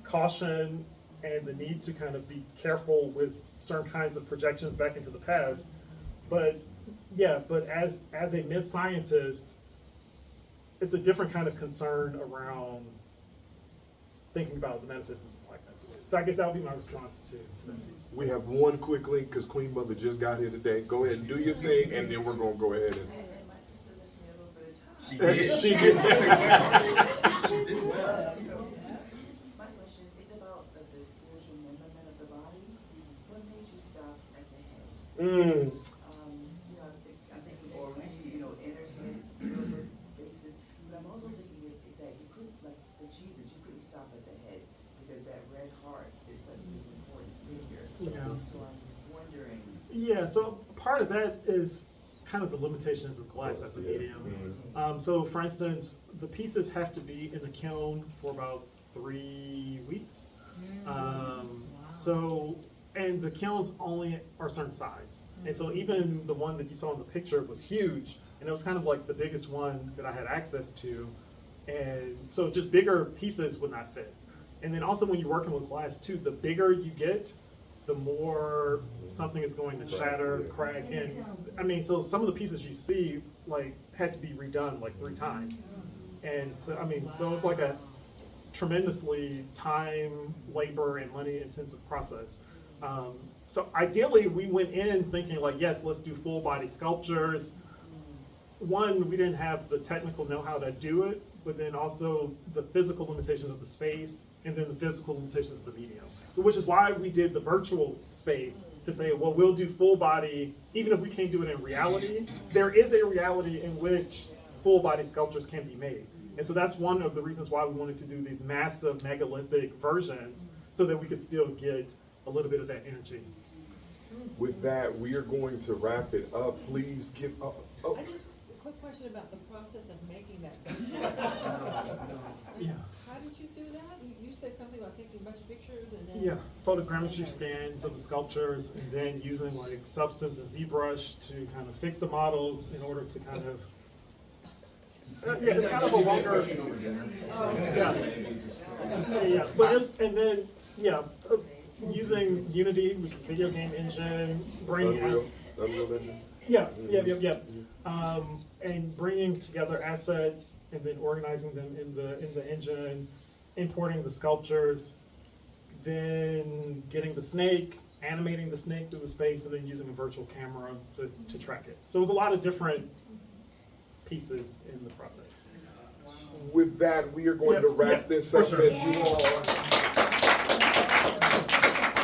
caution and the need to kind of be careful with certain kinds of projections back into the past. But yeah, but as a myth scientist, it's a different kind of concern around thinking about the metaphysics of blackness. So I guess that would be my response to that piece. We have one quick link because Queen Mother just got here today. Go ahead and do your thing, and then we're gonna go ahead and. And my sister left me a little bit of time. She did. She did. She did well. So, my question, it's about the spiritual memberment of the body. What made you stop at the head? I'm thinking, or inner head, this basis. But I'm also thinking that you couldn't, like for Jesus, you couldn't stop at the head because that red heart is such this important figure. So I'm wondering. Yeah, so part of that is kind of the limitations of glass as a medium. So for instance, the pieces have to be in the kiln for about 3 weeks. And the kilns only are a certain size. And so even the one that you saw in the picture was huge, and it was kind of like the biggest one that I had access to. And so just bigger pieces would not fit. And then also when you're working with glass too, the bigger you get, the more something is going to shatter, crack. And I mean, so some of the pieces you see like had to be redone like 3 times. And so, I mean, so it's like a tremendously time, labor, and money intensive process. So ideally we went in thinking like, yes, let's do full body sculptures. One, we didn't have the technical know-how to do it, but then also the physical limitations of the space, and then the physical limitations of the medium. So which is why we did the virtual space to say, well, we'll do full body, even if we can't do it in reality, there is a reality in which full body sculptures can be made. And so that's one of the reasons why we wanted to do these massive megalithic versions, so that we could still get a little bit of that energy. With that, we are going to wrap it up. Please give up. Oh. I just, a quick question about the process of making that. Yeah. How did you do that? You said something about taking a bunch of pictures and then. Yeah, photogrammetry scans of the sculptures, and then using like Substance and ZBrush to kind of fix the models in order to kind of. Yeah, it's kind of a longer. But it was, and then using Unity, which is a video game engine, bringing Unreal Engine. And bringing together assets and then organizing them in the engine, importing the sculptures, then getting the snake, animating the snake through the space, and then using a virtual camera to track it. So it was a lot of different pieces in the process. With that, we are going to wrap this up. For sure. You all.